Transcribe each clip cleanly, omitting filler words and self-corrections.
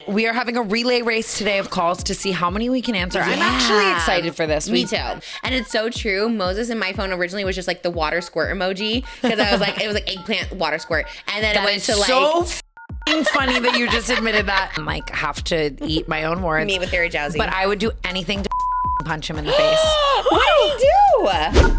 We are having a relay race today of calls to see how many we can answer. I'm actually excited for this. Me too. And it's so true. Moses in my phone originally was just like the water squirt emoji because I was like, it was like eggplant water squirt. And then it went to like... so funny that you just admitted that. I like have to eat my own words. Me with Harry Jowsey. But I would do anything to punch him in the face. What did he do?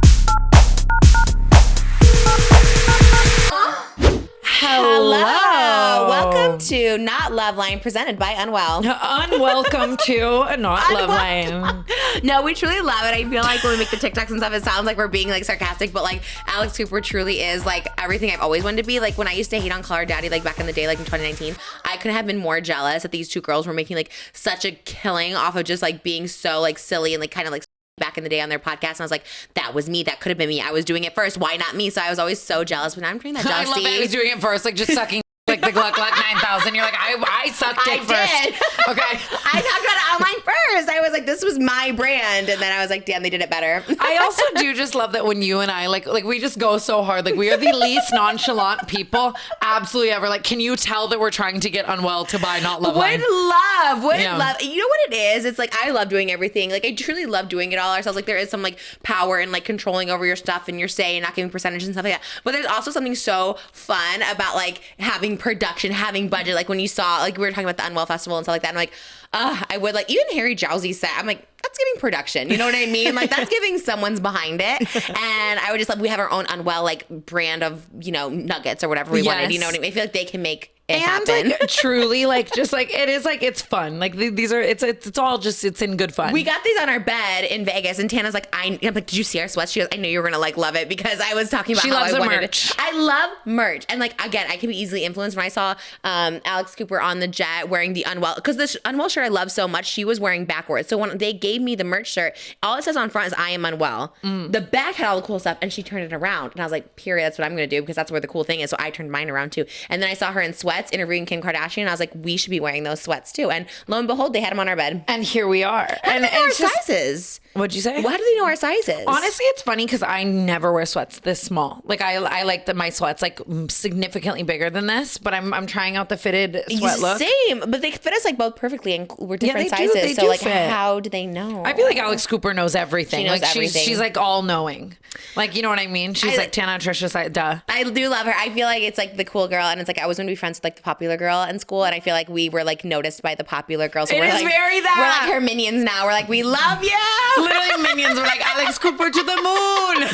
Hello. Welcome to Not Loveline, presented by Unwell. Unwelcome to Not Loveline. No, we truly love it. I feel like when we make the TikToks and stuff, it sounds like we're being like sarcastic, but like Alex Cooper truly is like everything I've always wanted to be. Like when I used to hate on Call Her Daddy, like back in the day, like in 2019, I couldn't have been more jealous that these two girls were making like such a killing off of just like being so like silly and like kind of like back in the day on their podcast. And I was like, that was me. That could have been me. I was doing it first. Why not me? So I was always so jealous. But now I'm doing that jealousy. I love that he was doing it first, like just sucking like the Gluck Gluck 9000. You're like, I sucked it first. Did. Okay. I talked about it online first. I was like, this was my brand. And then I was like, damn, they did it better. I also do just love that when you and I, like we just go so hard. Like we are the least nonchalant people absolutely ever. Like, can you tell that we're trying to get Unwell to buy Not Loveline? Would love. You know what it is? It's like, I love doing everything. Like I truly love doing it all ourselves. Like there is some like power in like controlling over your stuff and your say and not giving percentages and stuff like that. But there's also something so fun about like having production, having budget. Like when you saw, like we were talking about the Unwell Festival and stuff like that. And I'm like, I would like, even Harry Jowsey set, I'm like, that's giving production. You know what I mean? Like that's giving someone's behind it. And I would just love, we have our own Unwell like brand of, you know, nuggets or whatever we wanted. You know what I mean? I feel like they can make it happen. Like, truly, like just like it is like it's fun. Like these are it's all just it's in good fun. We got these on our bed in Vegas, and Tana's like, I'm like, did you see our sweats? She goes, I knew you were gonna like love it because I was talking about how I wanted merch. I love merch, and like again, I can be easily influenced. When I saw Alex Cooper on the jet wearing the Unwell, because the Unwell shirt I love so much, she was wearing backwards. So when they gave me the merch shirt, all it says on front is I am Unwell. The back had all the cool stuff, and she turned it around, and I was like, period, that's what I'm gonna do because that's where the cool thing is. So I turned mine around too, and then I saw her in sweats interviewing Kim Kardashian. And I was like, we should be wearing those sweats too. And lo and behold, they had them on our bed. And here we are. How do they know our sizes? What'd you say? Why do they know our sizes? Honestly, it's funny because I never wear sweats this small. Like I like my sweats like significantly bigger than this, but I'm trying out the fitted sweat look. Same, but they fit us like both perfectly and we're different sizes. They so do like fit. How do they know? I feel like Alex Cooper knows everything. She knows like everything. She's like all knowing. Like, you know what I mean? She's like Tana, Trisha, duh. I do love her. I feel like it's like the cool girl, and it's like I was going to be friends with like the popular girl in school, and I feel like we were like noticed by the popular girl. So It is like, very that. We're like her minions now. We're like, we love you. Literally minions were like Alex Cooper to the moon.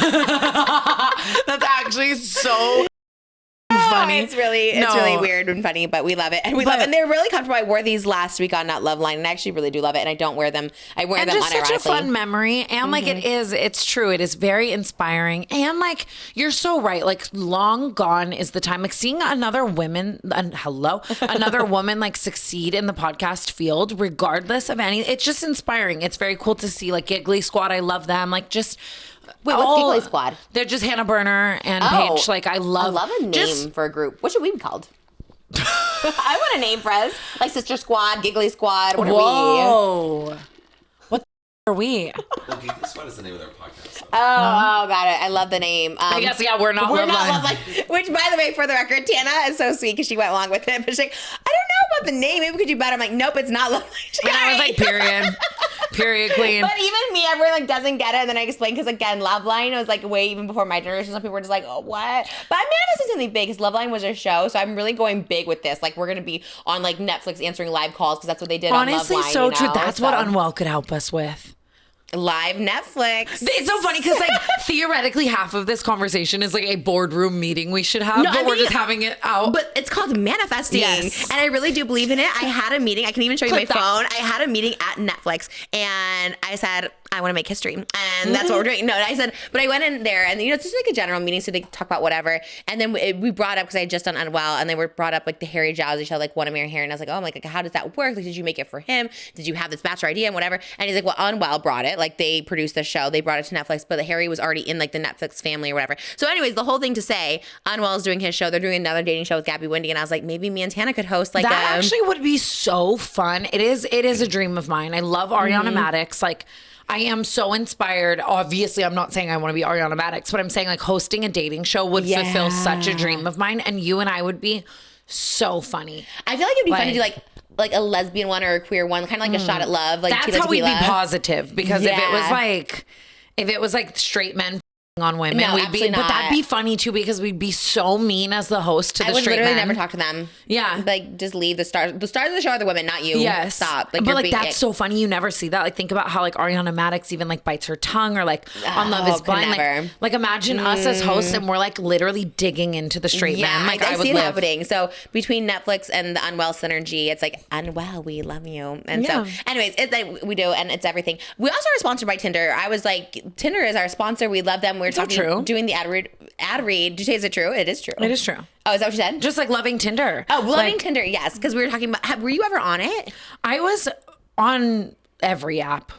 That's actually so funny. It's really weird and funny, but we love it. And we love it. And they're really comfortable. I wore these last week on Not Loveline, and I actually really do love it. And I don't wear them. I wear them just unironically. such a fun memory. And like it's true. It is very inspiring. And like you're so right. Like long gone is the time. Like seeing another woman like succeed in the podcast field, regardless of any. It's just inspiring. It's very cool to see. Like Giggly Squad, I love them. Like just. Wait, what's Giggly Squad? They're just Hannah Burner and Paige. Like I love a name for a group. What should we be called? I want a name for us. Like Sister Squad, Giggly Squad. What are we? Whoa. What are we? Well, Giggly Squad is the name of their podcast. Oh, got it. I love the name. I guess, we're not Loveline. Which, by the way, for the record, Tana is so sweet because she went along with it. But she's like, I don't know about the name. Maybe we could do better. I'm like, nope, it's not Loveline. And I was like, period. Period, queen. But even me, everyone like doesn't get it. And then I explain because, again, Loveline was like way even before my generation. Some people were just like, oh, what? But I'm manifesting something big because Loveline was a show. So I'm really going big with this. Like, we're going to be on like Netflix answering live calls because that's what they did on Loveline. Honestly, so true. That's what Unwell could help us with. Live Netflix. It's so funny because like theoretically half of this conversation is like a boardroom meeting we should have, but we're just having it out. But it's called manifesting. Yes. And I really do believe in it. I had a meeting. I can even show you my phone. I had a meeting at Netflix and I said, I want to make history. And that's what we're doing. No, I said, but I went in there and, you know, it's just like a general meeting. So they talk about whatever. And then we brought up, because I had just done Unwell, and they were brought up like the Harry Jowsey show, like Want to Marry Harry. And I was like, oh, I'm like, how does that work? Like, did you make it for him? Did you have this bachelor idea and whatever? And he's like, well, Unwell brought it. Like they produced the show. They brought it to Netflix, but Harry was already in like the Netflix family or whatever. So anyways, the whole thing to say, Unwell is doing his show. They're doing another dating show with Gabby Wendy. And I was like, maybe me and Tana could host like that actually would be so fun. It is a dream of mine. I love Ariana Madix. Like, I am so inspired. Obviously, I'm not saying I want to be Ariana Madix, but I'm saying like hosting a dating show would fulfill such a dream of mine. And you and I would be so funny. I feel like it'd be funny to like like a lesbian one or a queer one, kind of like a shot at love. Like That's tequila, how we'd be tequila. positive, because Yeah. if it was like straight men on women, No, we'd be, absolutely but not. that'd be funny too, because we'd be so mean as the host to the I would straight literally men. never talk to them. Yeah. Like, just leave the stars. The stars of the show are the women, not you. Yes. Stop. Like, but you're like being that's ick. so funny. You never see that. Like, think about how like Ariana Madix even like bites her tongue, or like on Love Is could Blind. never. Like imagine us as hosts and we're like literally digging into the straight men. Like I would see it live. happening. So between Netflix and the Unwell synergy, it's like Unwell, we love you. And Yeah. so, anyways, it's like we do, and it's everything. We also are sponsored by Tinder. I was like, Tinder is our sponsor. We love them. We were that talking, true? doing the ad read. Did you say is it true? It is true. It is true. Oh, is that what you said? Just like loving Tinder. Oh, loving Like, Tinder. Yes, because we were talking about. Were you ever on it? I was on every app.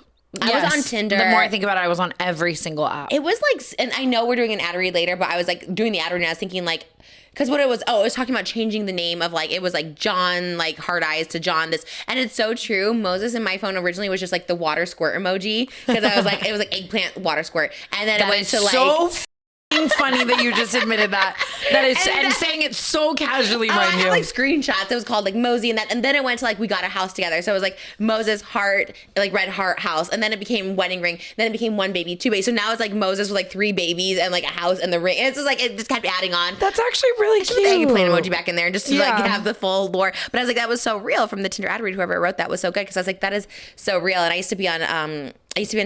I was on Tinder. The more I think about it, I was on every single app. It was like, and I know we're doing an ad read later, but I was like doing the ad read and I was thinking like, because what it was, it was talking about changing the name of like, it was like John, like hard eyes to John this. And it's so true. Moses in my phone originally was just like the water squirt emoji, because I was like, it was like eggplant water squirt. And then it went to like. so funny that you just admitted that. That is, and saying it so casually, I mind had you. like screenshots. It was called like Mosey and then it went to like we got a house together. So it was like Moses heart, like red heart house, and then it became wedding ring. Then it became one baby, two babies. So now it's like Moses with like three babies and like a house and the ring. And it's just like it just kept adding on. That's actually really Put the eggplant emoji cute. back in there just to like have the full lore. But I was like, that was so real from the Tinder ad read. Whoever wrote that was so good, because I was like, that is so real. And I used to be on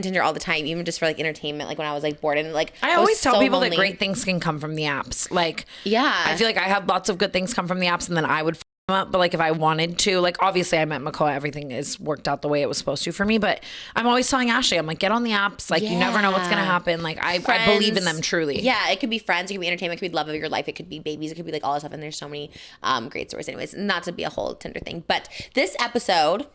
Tinder all the time, even just for like entertainment, like when I was like bored and like I always tell people lonely. that great things can come from the apps. Like, Yeah. I feel like I had lots of good things come from the apps, and then I would f them up. But like, if I wanted to, like, obviously I met Makoa, everything is worked out the way it was supposed to for me. But I'm always telling Ashley, I'm like, get on the apps. Like, you never know what's gonna happen. Like, I believe in them truly. Yeah, it could be friends, it could be entertainment, it could be love of your life, it could be babies, it could be like all this stuff. And there's so many great stories. Anyways, not to be a whole Tinder thing, but this episode,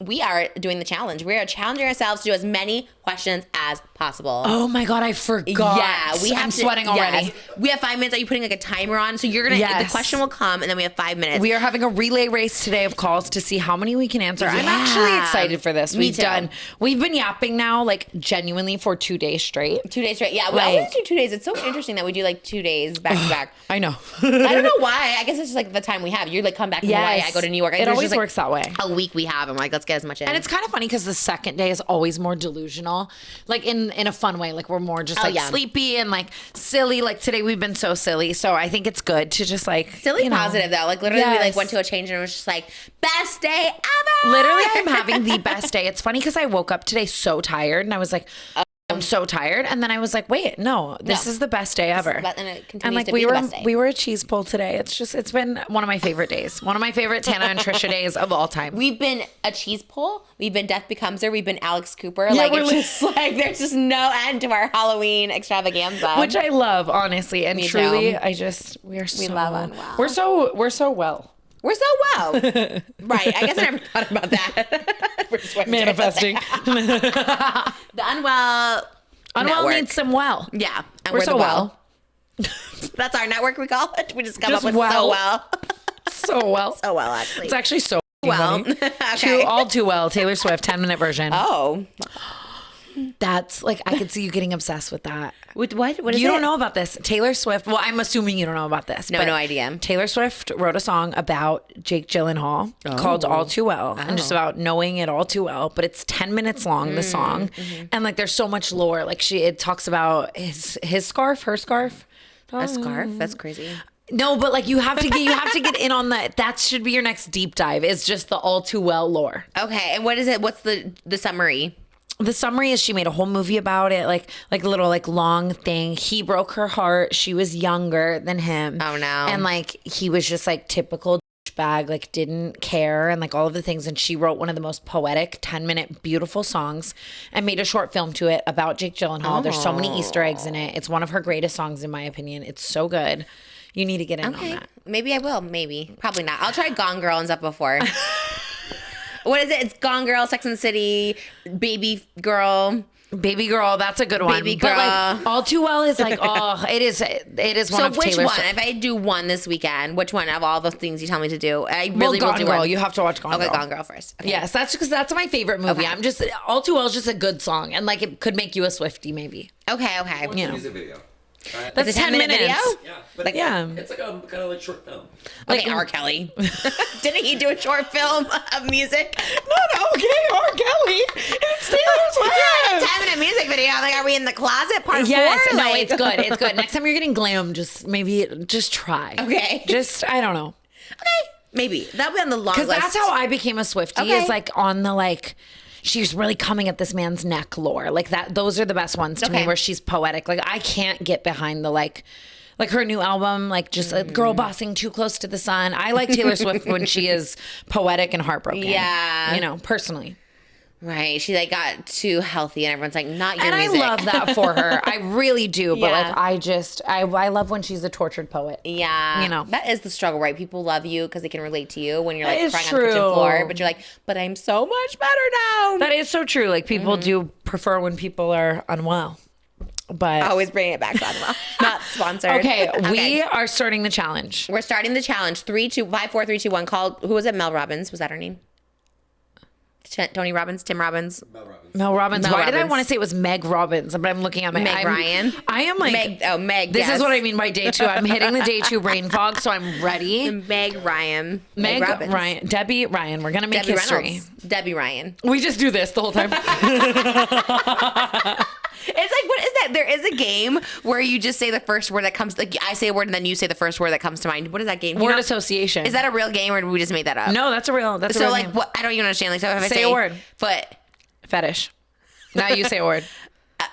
we are doing the challenge. We are challenging ourselves to do as many questions as possible. Oh my God, I forgot. Yeah, we have I'm to, sweating already. yes. We have 5 minutes. Are you putting like a timer on? So you're gonna. Yes. The question will come, and then we have 5 minutes. We are having a relay race today of calls to see how many we can answer. I'm Yeah. actually excited for this. Me too. We've been yapping now, like genuinely for 2 days straight. 2 days straight. Yeah, we Like- always do 2 days. It's so interesting that we do like 2 days back to back. I know. I don't know why. I guess it's just like the time we have. You like come back from Hawaii. I go to New York. It There's always just, like, works that way. a week we have. I'm like, let's get as much in. And it's kind of funny because the second day is always more delusional, like in a fun way. Like we're more just like yeah. sleepy and like silly. Like today we've been so silly. So I think it's good to just like silly you know. positive though. Like literally, we like Yes. went to a change and it was just like best day ever. Literally, I'm having the best day. It's funny because I woke up today so tired and I was like, I'm so tired. And then I was like, wait, no, this is the best day ever. And it continues And like to we be were, the best day. we were a cheese pull today. It's been one of my favorite days. One of my favorite Tana and Trisha days of all time. We've been a cheese pull. We've been Death Becomes Her. We've been Alex Cooper. Yeah, Like we're it's just like there's just no end to our Halloween extravaganza. Which I love, honestly, and Me truly, too. we so love Unwell. We're so well. We're so well. Right. I guess I never thought about that. We're just Manifesting. The Unwell. Unwell network. needs some well. Yeah. And We're the so well. That's our network, we call it. We just come Just up with so well. well. So well. So well, actually. It's actually so well. funny. Okay. All too well. Taylor Swift 10-minute version. Oh. That's like I could see you getting obsessed with that. With what? What is You it? don't know about this. Taylor Swift. Well, I'm assuming you don't know about this. No, but no idea. Taylor Swift wrote a song about Jake Gyllenhaal called All Too Well, and just about knowing it all too well. But it's 10 minutes long, the song, and like there's so much lore. Like it talks about his scarf, her scarf. A scarf? That's crazy. No, but like you have to get in on that. That should be your next deep dive. Is just the All Too Well lore. Okay, and what is it? What's the summary? The summary is she made a whole movie about it, like a little like long thing. He broke her heart. She was younger than him. Oh, no. And like he was just like typical bag, like didn't care and like all of the things. And she wrote one of the most poetic 10-minute beautiful songs and made a short film to it about Jake Gyllenhaal. There's so many Easter eggs in it. It's one of her greatest songs in my opinion. It's so good. You need to get in on that. Maybe I will. Maybe. Probably not. I'll try Gone Girl and stuff before. What is it? It's Gone Girl, Sex and the City, Baby Girl. Baby Girl, that's a good one. Baby But like Girl. All Too Well is like, oh, it is one So of which Taylor's. one? If I do one this weekend, which one of all the things you tell me to do? I Well, really will Gone do Girl. one. You have to watch Gone Girl. Okay, Gone Girl first. Okay. Yes, that's because that's my favorite movie. Okay. I'm just All Too Well is just a good song, and like it could make you a Swiftie maybe. Okay. What's You the know. music video? That's It's a 10 10-minute minutes. video? Yeah, but it's like a kind of like short film. Okay, R. Kelly. Didn't he do a short film of music? Not okay, R. Kelly. It's Taylor Swift. Yeah, a 10-minute music video. I'm like, are we in the closet? Part Yes, 4? no, Like- it's good. It's good. Next time you're getting glam, just try. Okay. Just, I don't know. Okay, maybe. That'll be on the long list. Because that's how I became a Swiftie, Okay. is like on the like, she's really coming at this man's neck lore. Like that, those are the best ones to me Okay. where she's poetic. Like I can't get behind the like her new album, like just a girl bossing too close to the sun. I like Taylor Swift when she is poetic and heartbroken. Yeah. You know, personally. Right. She like got too healthy and everyone's like, not your And music. I love that for her. I really do. But Yeah. like, I love when she's a tortured poet. Yeah. You know. That is the struggle, right? People love you because they can relate to you when you're like That is crying on the kitchen true. floor, but you're like, but I'm so much better now. That is so true. Like people do prefer when people are unwell. But Always bringing it back to Admiral. Not sponsored. okay, we are starting the challenge. We're starting the challenge. 3, 2, 5, 4, 3, 2, 1. Called, who was it? Mel Robbins. Was that her name? Tony Robbins? Tim Robbins? Mel Robbins. Mel Why did I Robbins. want to say it was Meg Robbins? But I'm looking at my Meg Ryan. I am like Meg. This yes. is what I mean by day 2. I'm hitting the day 2 brain fog, so I'm ready. Meg Ryan. Meg Robbins. Ryan, Debbie Ryan. We're gonna make Debbie history. Reynolds. Debbie Ryan. We just do this the whole time. It's like, what is that? There is a game where you just say the first word that comes, like I say a word and then you say the first word that comes to mind. What is that game? You Word know- association. Is that a real game or did we just make that up? No, that's a real. That's a So real like, name. what? I don't even understand. Like, so if I Say say a word. foot. Fetish. Now you say a word.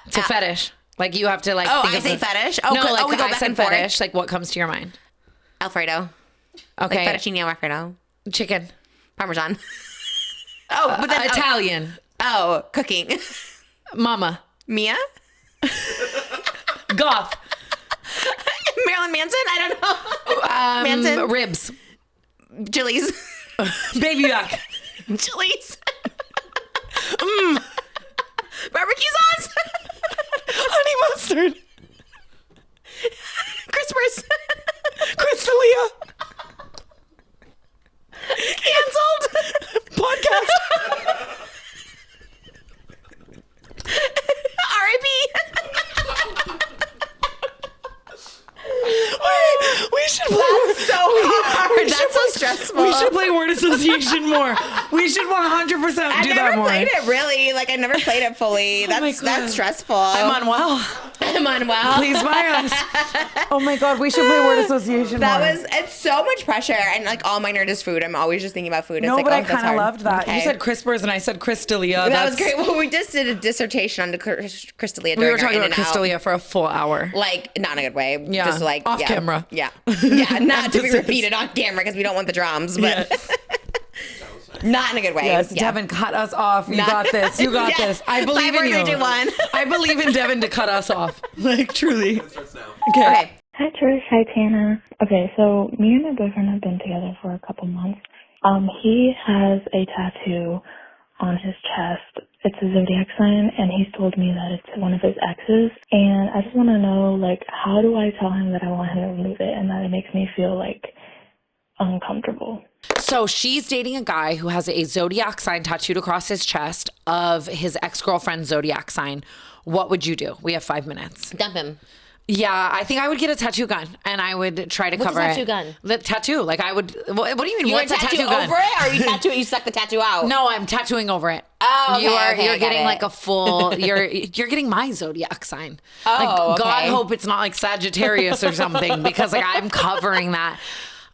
It's a fetish. Like you have to like. Oh, think I of say the- fetish? Oh, no, good. like Oh, we go I back said and forth. fetish. Like what comes to your mind? Alfredo. Okay. Like fettuccine Alfredo. Chicken. Parmesan. Oh, but then Italian. Oh, cooking. Mama. Mia. Goth. Marilyn Manson. I don't know. Manson. Ribs. Chilies. Baby back. Chilies. Barbecue sauce. Honey mustard. Crispers. Crystalia. Cancelled. Podcast. R.I.P. We should play. That's so hard. We should That's so play- stressful. We should play word association more. We should 100% I've do that never more. played it really. Like I never played it fully. my That's God. stressful. I'm unwell. I'm unwell. Please buy us. Oh my God, we should play word association That more. was, it's so much pressure. And like all mine are just food. I'm always just thinking about food. It's No, like, but oh, I that's kind of hard. loved that. Okay. You said Crispers and I said Crystalia. That was great. Well, we just did a dissertation on the Crystalia. We were talking about Crystalia for a full hour. Like, not in a good way. Yeah. Just like Off yeah. camera. Yeah. Yeah. Not to be Emphasis. repeated on camera because we don't want the drums, but Yes. not in a good way. Yes, Yeah. Devin, cut us off. You Not- got this. You got Yeah. this. I believe 5, 4, in you. 3, 2, 1. I believe in Devin to cut us off. Like, truly. It starts now. Okay. Hi Trish, hi Tana. Okay, so me and my boyfriend have been together for a couple months. He has a tattoo on his chest. It's a zodiac sign, and he's told me that it's one of his exes. And I just want to know, like, how do I tell him that I want him to remove it and that it makes me feel, like, uncomfortable? So she's dating a guy who has a zodiac sign tattooed across his chest of his ex-girlfriend's zodiac sign. What would you do? We have 5 minutes. Dump him. Yeah, I think I would get a tattoo gun and I would try to What's a cover tattoo it. gun? The tattoo. Like I would. What do you mean? You What's a tattoo tattoo gun? over it, or you tattoo it? You suck the tattoo out. No, I'm tattooing over it. Oh, okay, you're okay, I you're got getting it. like a full. You're getting my zodiac sign. Oh, like, God okay. hope it's not like Sagittarius or something because like I'm covering that.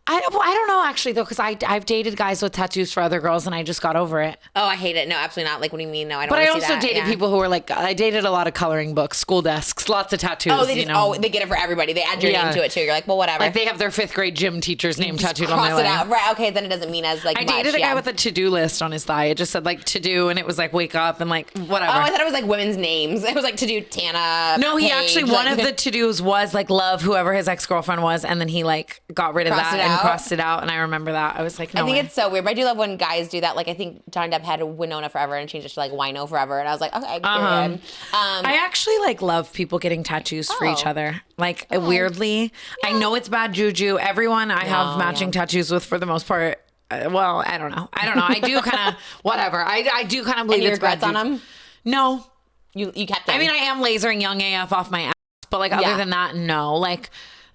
I don't know actually though because I've dated guys with tattoos for other girls and I just got over it. Oh, I hate it. No, absolutely not. Like, what do you mean? No, I don't. But I wanna see also that. dated Yeah. people who were like I dated a lot of coloring books, school desks, lots of tattoos. Oh, they you just know? they get it for everybody. They add your Yeah. name to it too. You're like, well, whatever. Like they have their 5th grade gym teacher's name tattooed on Cross their it leg. out. Right. Okay. Then it doesn't mean as like. I much. dated a yeah. guy with a to-do list on his thigh. It just said like to do, and it was like wake up and like whatever. Oh, I thought it was like women's names. It was like to do Tana. No, he Paige, actually like- one of the to-dos was like love whoever his ex-girlfriend was, and then he like got rid of Crossed that it and out? crossed it out. And I remember that. I was like, no I think way. it's so weird, but I do love when guys do that. Like I think Johnny Depp had Winona Forever and changed it to like Wino Forever, and I was like, okay, good. I actually like love people getting tattoos for each Oh. other. Like weirdly, I know it's bad juju. Everyone I have matching tattoos with for the most part. Well, I don't know. I do kind of whatever. I do kind of believe Any it's bad regrets on juju. them? No. You kept them. I mean, I am lasering young AF off my ass, But like other than that, no. Like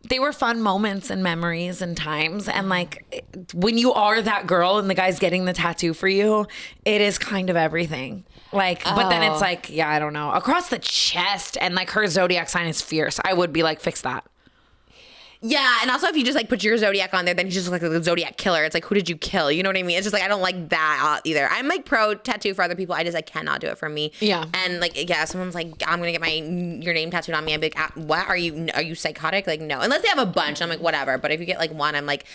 they were fun moments and memories and times. And like when you are that girl and the guy's getting the tattoo for you, it is kind of everything. Like, but then it's like, yeah, I don't know. Across the chest, and like her zodiac sign is fierce. I would be like, fix that. Yeah, and also if you just like put your zodiac on there, then you just look like the zodiac killer. It's like, who did you kill? You know what I mean? It's just like, I don't like that either. I'm like pro tattoo for other people. I cannot do it for me. Yeah. And like, yeah, someone's like, I'm gonna get your name tattooed on me. I'm like, what? Are you psychotic? Like, no. Unless they have a bunch, I'm like, whatever. But if you get like one, I'm like,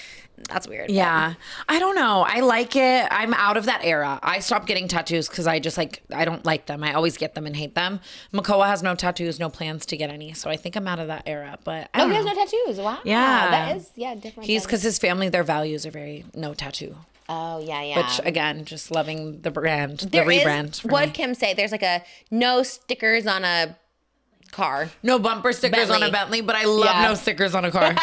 that's weird. Yeah. I don't know. I like it. I'm out of that era. I stopped getting tattoos because I just like, I don't like them. I always get them and hate them. Makoa has no tattoos, no plans to get any. So I think I'm out of that era. But I don't know. He has no tattoos. Wow. Yeah. That is, different. He's because his family, their values are very no tattoo. Oh, yeah. Which, again, just loving the brand, the There rebrand. is, what did Kim say? There's like a no stickers on a car. No bumper stickers on a Bentley, but I love no stickers on a car.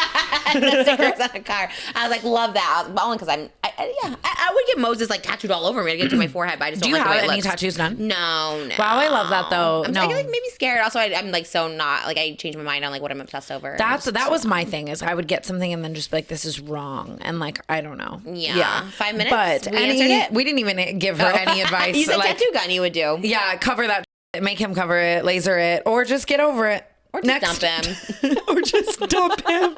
No stickers on a car. I was like, love that. Only because I would get Moses like tattooed all over me. I'd get it to my forehead, but I just don't like the way it Do you have any looks. tattoos done? No. Wow, I love that though. I'm like maybe scared. Also, I'm like so not like I changed my mind on like what I'm obsessed over. That was my thing is I would get something and then just be like, this is wrong, and like I don't know. Yeah. 5 minutes. But we answered it. We didn't even give her any advice. You said like, tattoo gun you would do. Yeah, cover that. Make him cover it, laser it, or just get over it. Or just dump him. Or just dump him.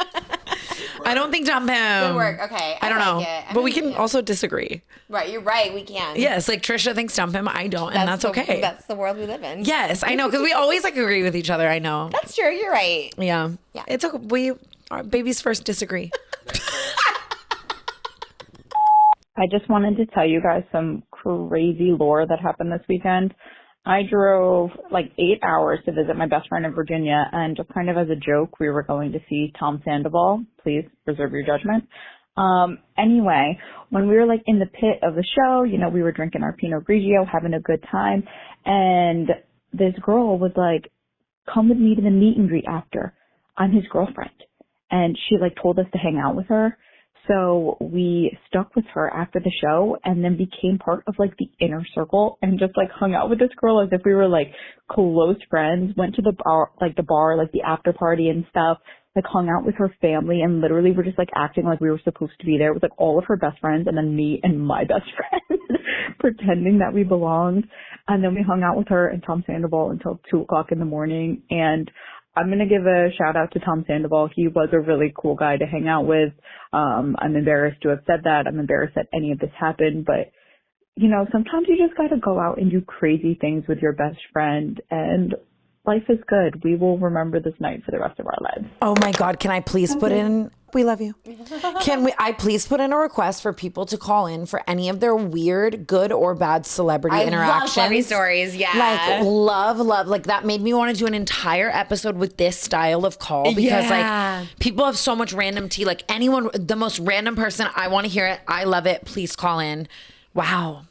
I don't think dump him. Good work. Okay. I don't know. But we can also disagree. Right. You're right. We can. Yes. Like Trisha thinks dump him. I don't. And that's okay. That's the world we live in. Yes. I know. Because we always like agree with each other. I know. That's true. You're right. Yeah. It's okay. Our babies first disagree. I just wanted to tell you guys some crazy lore that happened this weekend. I drove like 8 hours to visit my best friend in Virginia, and just kind of as a joke, we were going to see Tom Sandoval. Please reserve your judgment. Anyway, when we were like in the pit of the show, we were drinking our Pinot Grigio, having a good time, and this girl was like, come with me to the meet and greet after. I'm his girlfriend. And she like told us to hang out with her. So we stuck with her after the show and then became part of like the inner circle and just like hung out with this girl as if we were like close friends, went to the bar, like the after party and stuff, like hung out with her family and literally were just like acting like we were supposed to be there with like all of her best friends and then me and my best friend pretending that we belonged. And then we hung out with her and Tom Sandoval until 2:00 in the morning. And I'm going to give a shout out to Tom Sandoval. He was a really cool guy to hang out with. I'm embarrassed to have said that. I'm embarrassed that any of this happened, but sometimes you just got to go out and do crazy things with your best friend, and life is good. We will remember this night for the rest of our lives. Oh my God. Can I please put in, we love you. Can I please put in a request for people to call in for any of their weird, good or bad celebrity interactions? I love funny stories. Yeah. Like love. Like that made me want to do an entire episode with this style of call because like people have so much random tea. Like anyone, the most random person, I want to hear it. I love it. Please call in. Wow.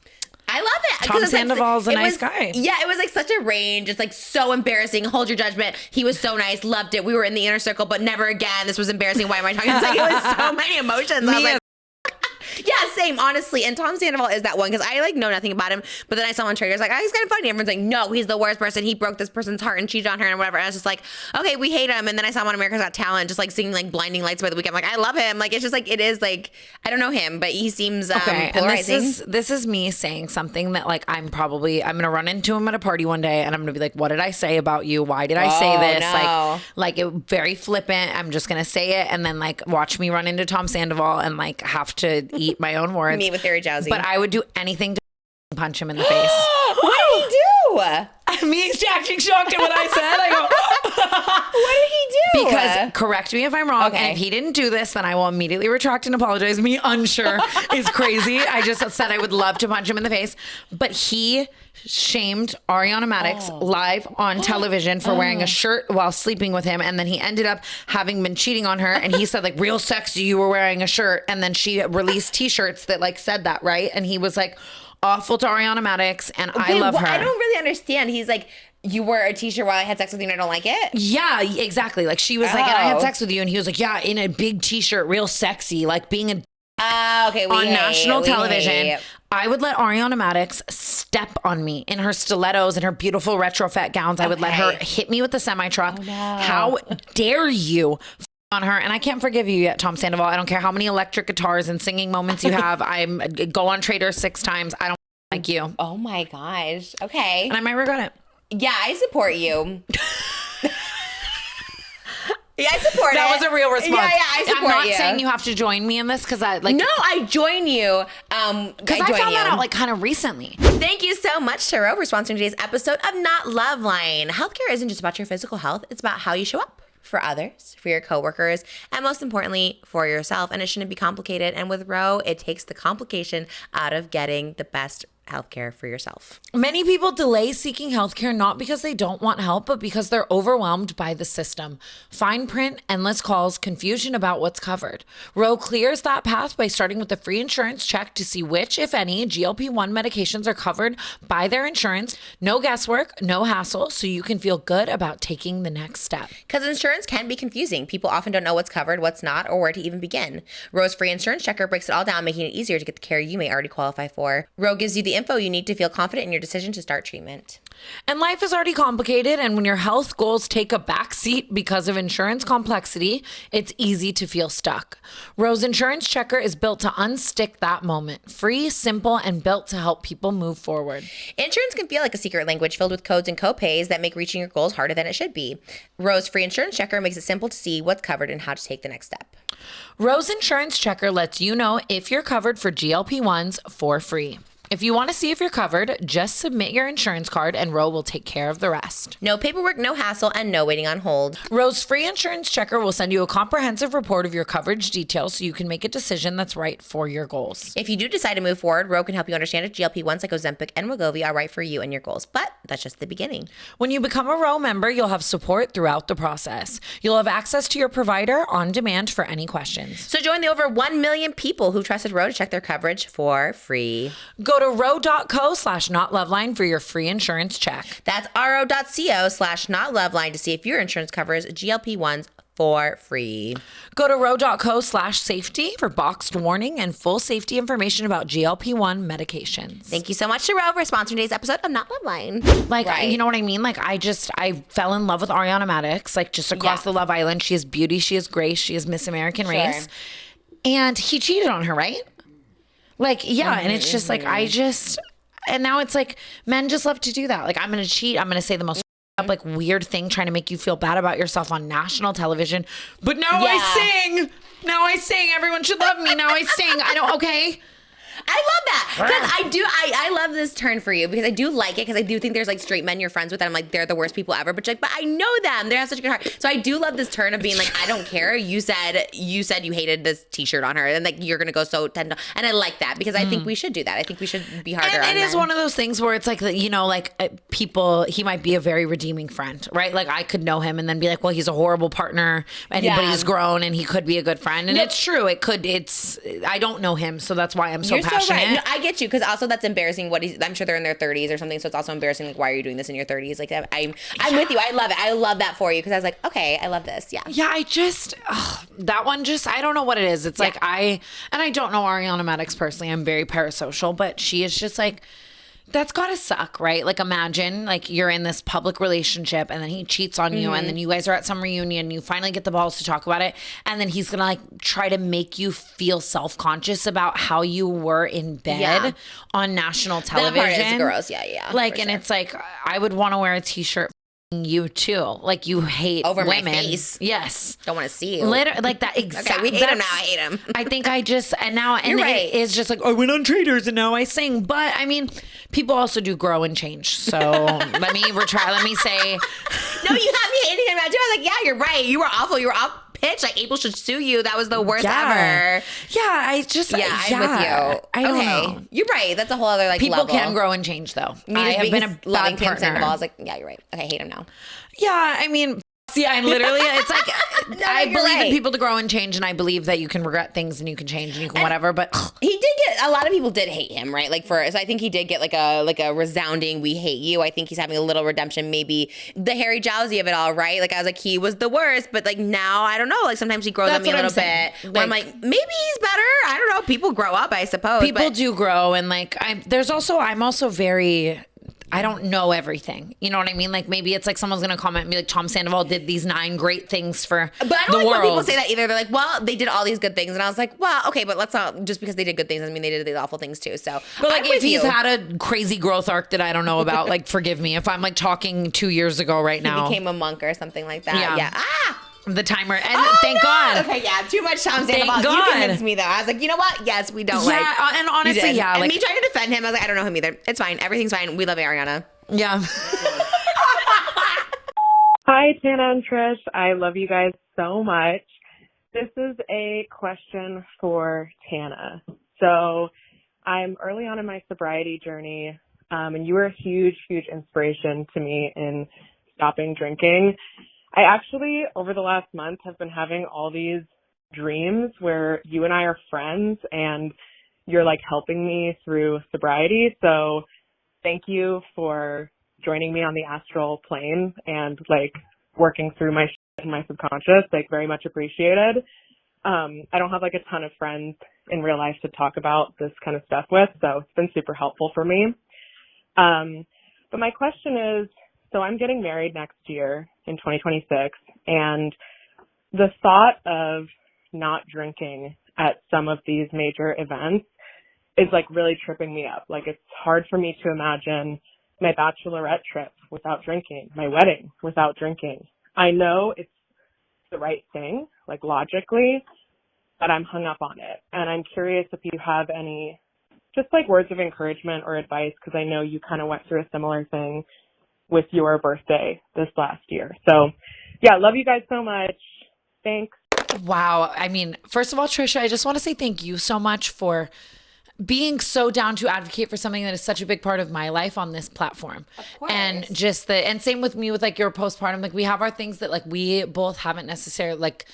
I love it. Tom Sandoval's a nice guy. Yeah, it was like such a range. It's like so embarrassing. Hold your judgment. He was so nice. Loved it. We were in the inner circle, but never again. This was embarrassing. Why am I talking? It's like it was so many emotions. I was like, yeah, same, honestly. And Tom Sandoval is that one because I like know nothing about him. But then I saw on Traitors like, oh, he's kind of funny. Everyone's like, no, he's the worst person. He broke this person's heart and cheated on her and whatever. And I was just like, okay, we hate him. And then I saw him on America's Got Talent, just like singing like Blinding Lights by the Weekend. Like, I love him. Like, it's just like it is like I don't know him, but he seems polarizing. And this is me saying something that like I'm gonna run into him at a party one day and I'm gonna be like, what did I say about you? Why did I say this? No. Like it very flippant. I'm just gonna say it and then like watch me run into Tom Sandoval and like have to eat my own words. Me with Harry Jowsey. But I would do anything to punch him in the face. What did he do? Me acting shocked at what I said. I go, what did he do? Because correct me if I'm wrong. Okay. And if he didn't do this, then I will immediately retract and apologize. Me unsure is crazy. I just said I would love to punch him in the face. But he shamed Ariana Madix live on television for wearing a shirt while sleeping with him. And then he ended up having been cheating on her. And he said like, real sexy, you were wearing a shirt. And then she released t-shirts that like said that, right? And he was like awful to Ariana Madix. And I love her. I don't really understand. He's like, you wear a t-shirt while I had sex with you and I don't like it? Yeah, exactly. Like she was like, and I had sex with you. And he was like, yeah, in a big t-shirt, real sexy, like being a okay, on national television. I would let Ariana Madix step on me in her stilettos and her beautiful retrofit gowns. I would let her hit me with the semi-truck. How dare you on her? And I can't forgive you yet, Tom Sandoval. I don't care how many electric guitars and singing moments you have. I'm go on Trader 6 times. I don't like you. Oh my gosh. Okay. And I might regret it. Yeah, I support you. Yeah, I support That it. was a real response. Yeah, I support I'm not you. saying you have to join me in this because I like. No, I join you. Because I found that out like kind of recently. Thank you so much, Taro, for sponsoring today's episode of Not Loveline. Healthcare isn't just about your physical health. It's about how you show up for others, for your coworkers, and most importantly, for yourself. And it shouldn't be complicated. And with Ro, it takes the complication out of getting the best healthcare for yourself. Many people delay seeking healthcare not because they don't want help, but because they're overwhelmed by the system. Fine print, endless calls, confusion about what's covered. Ro clears that path by starting with a free insurance check to see which, if any, GLP-1 medications are covered by their insurance. No guesswork, no hassle, so you can feel good about taking the next step. Because insurance can be confusing. People often don't know what's covered, what's not, or where to even begin. Ro's free insurance checker breaks it all down, making it easier to get the care you may already qualify for. Ro gives you the info you need to feel confident in your decision to start treatment. And life is already complicated, and when your health goals take a backseat because of insurance complexity, it's easy to feel stuck. Ro's Insurance Checker is built to unstick that moment. Free, simple, and built to help people move forward. Insurance can feel like a secret language filled with codes and copays that make reaching your goals harder than it should be. Ro's free insurance checker makes it simple to see what's covered and how to take the next step. Ro's Insurance Checker lets you know if you're covered for GLP-1s for free. If you want to see if you're covered, just submit your insurance card and Ro will take care of the rest. No paperwork, no hassle, and no waiting on hold. Ro's free insurance checker will send you a comprehensive report of your coverage details so you can make a decision that's right for your goals. If you do decide to move forward, Ro can help you understand if GLP-1s like Ozempic and Wegovy are right for you and your goals. But that's just the beginning. When you become a Ro member, you'll have support throughout the process. You'll have access to your provider on demand for any questions. So join the over 1 million people who trusted Ro to check their coverage for free. Go to ro.co/notloveline for your free insurance check. That's ro.co/notloveline to see if your insurance covers GLP-1s for free. Go to ro.co/safety for boxed warning and full safety information about GLP-1 medications. Thank you so much to Ro for sponsoring today's episode of Not Loveline. Like, Right. you know what I mean? Like, I fell in love with Ariana Madix, like just across the Love Island. She is beauty, she is grace, she is Miss American Race. And he cheated on her, right? Like, yeah. And it's just like, and now it's like, men just love to do that. Like, I'm going to cheat. I'm going to say the most like weird thing, trying to make you feel bad about yourself on national television. But now I sing. Now I sing. Everyone should love me. Now I sing. I don't, okay. I love that because I love this turn for you because I do like it because I do think there's like straight men you're friends with and I'm like they're the worst people ever, but like, but I know them, they have such a good heart. So I do love this turn of being like, I don't care. You said you hated this t-shirt on her and like you're gonna go so tender, and I like that because I think we should do that. I think we should be harder. And on it is men. one of those things where it's like, you know, like people, he might be a very redeeming friend, right? Like I could know him and then be like, well, he's a horrible partner, but he's grown and he could be a good friend, and it's true. I don't know him, so that's why I'm so passionate. So right. No, I get you because also that's embarrassing. I'm sure they're in their 30s or something, so it's also embarrassing. Like, why are you doing this in your 30s? Like, I'm with you. I love it. I love that for you because I was like, okay, I love this. Yeah. Yeah, that one just, I don't know what it is. It's like I don't know Ariana Madix personally. I'm very parasocial, but she is just like, that's gotta suck, right? Like imagine like you're in this public relationship and then he cheats on you and then you guys are at some reunion, you finally get the balls to talk about it, and then he's gonna like try to make you feel self-conscious about how you were in bed on national television. That part is gross, Like, and it's like, I would want to wear a t-shirt you too, like you hate over women. my face. Yes, don't want to see you. Literally, like that. Exactly. Okay, we hate him now. I hate him. I think I just and You're right. it is just like I went on Traders and now I sing. But I mean, people also do grow and change. So let me retry. Let me say, no, you have me hating him now too. I was like, yeah, you're right. You were awful. You were off pitch. Like April should sue you. That was the worst ever. Yeah, I'm with you. I don't know. You're right. That's a whole other like people level. can grow and change though. I have been a loving bad partner. I was like, yeah, you're right. Okay, I hate him now. Yeah, I mean, See, I literally, it's like, I you're believe in right. people to grow and change, and I believe that you can regret things and you can change and you can whatever, but He did get, a lot of people did hate him, right? Like so I think he did get like a resounding "we hate you." I think he's having a little redemption, maybe the Harry Jowsey of it all, right? Like I was like, he was the worst, but like now I don't know. Like sometimes he grows on That's me a what I'm little saying. bit. Where I'm like, maybe he's better. I don't know. People grow up, I suppose. people but do grow, and like, I'm also very, I don't know everything. You know what I mean? Like maybe it's like someone's gonna comment and be like, Tom Sandoval did these 9 great things for But I don't the like world. when people say that either. They're like, well, they did all these good things. And I was like, well, okay, but let's not, just because they did good things, I mean, they did these awful things too. So, But like, I'm if with he's you. had a crazy growth arc that I don't know about, like, forgive me if I'm like talking 2 years ago right he now. became a monk or something like that. Yeah. Yeah. Ah! The timer, and Oh, thank no! God. Okay, yeah, too much Tom Thank Sandoval. You God. convinced me though. I was like, you know what? Yes, we don't like. Yeah, and honestly, You did. yeah, And like, me trying to defend him, I was like, I don't know him either. It's fine. Everything's fine. We love Ariana. yeah. Hi, Tana and Trish. I love you guys so much. This is a question for Tana. So I'm early on in my sobriety journey, and you were a huge, huge inspiration to me in stopping drinking. I actually, over the last month, have been having all these dreams where you and I are friends and you're like helping me through sobriety. So thank you for joining me on the astral plane and like working through my shit in my subconscious, like very much appreciated. I don't have like a ton of friends in real life to talk about this kind of stuff with, so it's been super helpful for me. But my question is, so I'm getting married next year in 2026, and the thought of not drinking at some of these major events is like really tripping me up. Like it's hard for me to imagine my bachelorette trip without drinking, my wedding without drinking. I know it's the right thing, like logically, but I'm hung up on it. And I'm curious if you have any just like words of encouragement or advice, because I know you kind of went through a similar thing with your birthday this last year. So yeah, love you guys so much. Thanks. Wow. I mean, first of all, Trisha, I just want to say thank you so much for being so down to advocate for something that is such a big part of my life on this platform. Of course. And just and same with me with like your postpartum, like we have our things that like we both haven't necessarily like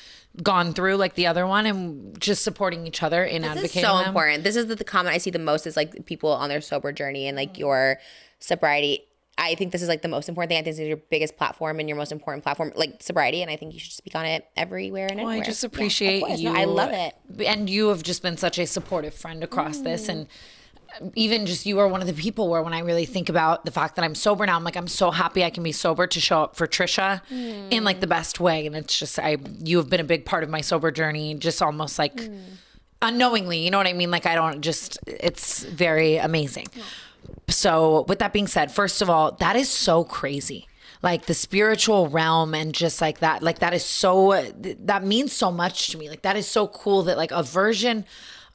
gone through like the other one, and just supporting each other in advocating. This is so them. important. This is the comment I see the most is like people on their sober journey and like your sobriety. I think this is like the most important thing. I think this is your biggest platform and your most important platform, like sobriety. And I think you should speak on it everywhere and everywhere. I just appreciate you. No, I love it. And you have just been such a supportive friend across this. And even just you are one of the people where when I really think about the fact that I'm sober now, I'm like, I'm so happy I can be sober to show up for Trisha in like the best way. And it's just, you have been a big part of my sober journey, just almost like unknowingly, you know what I mean? Like I don't just, it's very amazing. So with that being said, first of all, that is so crazy. Like the spiritual realm and just like that is so, that means so much to me. Like that is so cool that like a version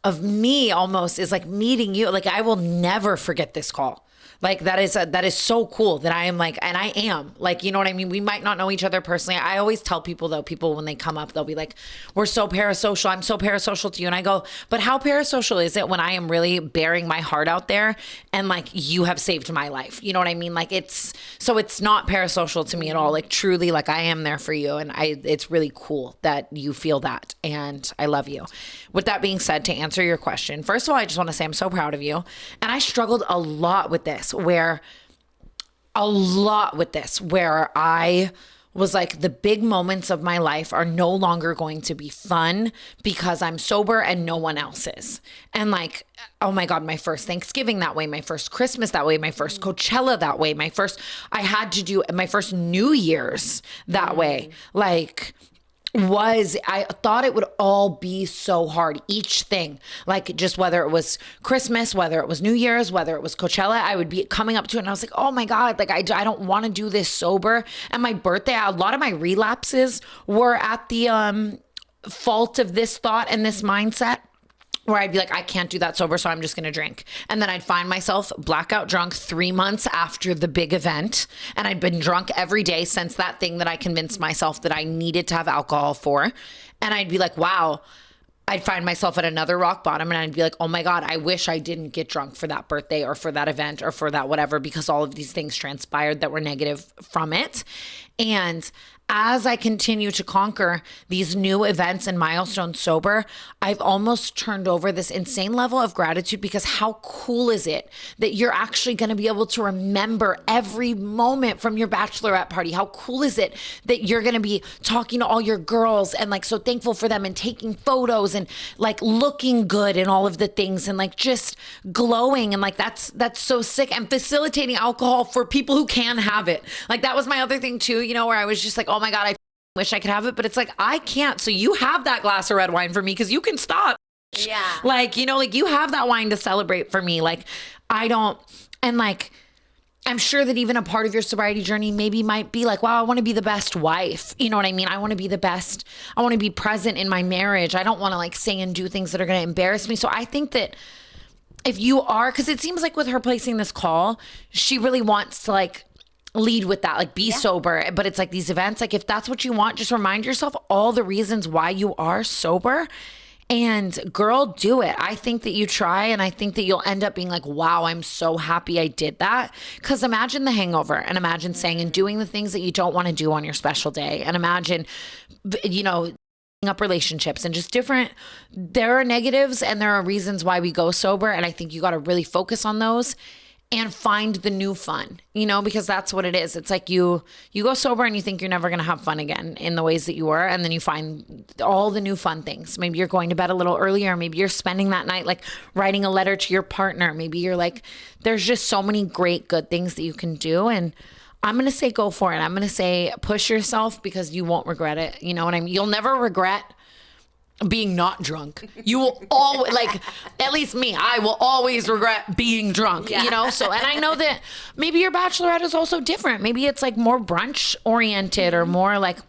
of me almost is like meeting you. Like I will never forget this call. Like that is so cool that I am like, and I am like, you know what I mean? We might not know each other personally. I always tell people though, when they come up, they'll be like, we're so parasocial. I'm so parasocial to you. And I go, but how parasocial is it when I am really bearing my heart out there and like you have saved my life? You know what I mean? Like it's not parasocial to me at all. Like truly, like I am there for you. And it's really cool that you feel that. And I love you. With that being said, to answer your question, first of all, I just want to say I'm so proud of you. And I struggled a lot with this, where I was like, the big moments of my life are no longer going to be fun because I'm sober and no one else is. And like, oh my God, my first Thanksgiving that way, my first Christmas that way, my first Coachella that way, I had to do my first New Year's that way. Like, I thought it would all be so hard. Each thing, like just whether it was Christmas, whether it was New Year's, whether it was Coachella, I would be coming up to it and I was like, oh my God, like I don't want to do this sober. And my birthday, a lot of my relapses were at the fault of this thought and this mindset, where I'd be like, I can't do that sober, so I'm just going to drink. And then I'd find myself blackout drunk 3 months after the big event. And I'd been drunk every day since that thing that I convinced myself that I needed to have alcohol for. And I'd be like, wow. I'd find myself at another rock bottom and I'd be like, oh my God, I wish I didn't get drunk for that birthday or for that event or for that whatever, because all of these things transpired that were negative from it. And as I continue to conquer these new events and milestones sober, I've almost turned over this insane level of gratitude, because how cool is it that you're actually going to be able to remember every moment from your bachelorette party? How cool is it that you're going to be talking to all your girls and like so thankful for them and taking photos and like looking good and all of the things and like just glowing, and like that's so sick, and facilitating alcohol for people who can have it. Like that was my other thing too, you know, where I was just like, oh my God, I wish I could have it, but it's like, I can't. So you have that glass of red wine for me because you can stop. Yeah. Like, you know, like you have that wine to celebrate for me. Like I don't, and like, I'm sure that even a part of your sobriety journey maybe might be like, wow, I want to be the best wife. You know what I mean? I want to be the best. I want to be present in my marriage. I don't want to like say and do things that are going to embarrass me. So I think that if you are, because it seems like with her placing this call, she really wants to like lead with that, like be sober. But it's like these events, like if that's what you want, just remind yourself all the reasons why you are sober, and girl, do it. I think that you try, and I think that you'll end up being like, wow, I'm so happy I did that. Because imagine the hangover, and imagine saying and doing the things that you don't want to do on your special day, and imagine, you know, up relationships and just different, there are negatives and there are reasons why we go sober, and I think you got to really focus on those and find the new fun, you know, because that's what it is. It's like you go sober and you think you're never going to have fun again in the ways that you were. And then you find all the new fun things. Maybe you're going to bed a little earlier. Maybe you're spending that night, like writing a letter to your partner. Maybe you're like, there's just so many great, good things that you can do. And I'm going to say, go for it. I'm going to say, push yourself, because you won't regret it. You know what I mean? You'll never regret being not drunk. You will always, like, at least me, I will always regret being drunk, you know? So, and I know that maybe your bachelorette is also different. Maybe it's like more brunch oriented or more like,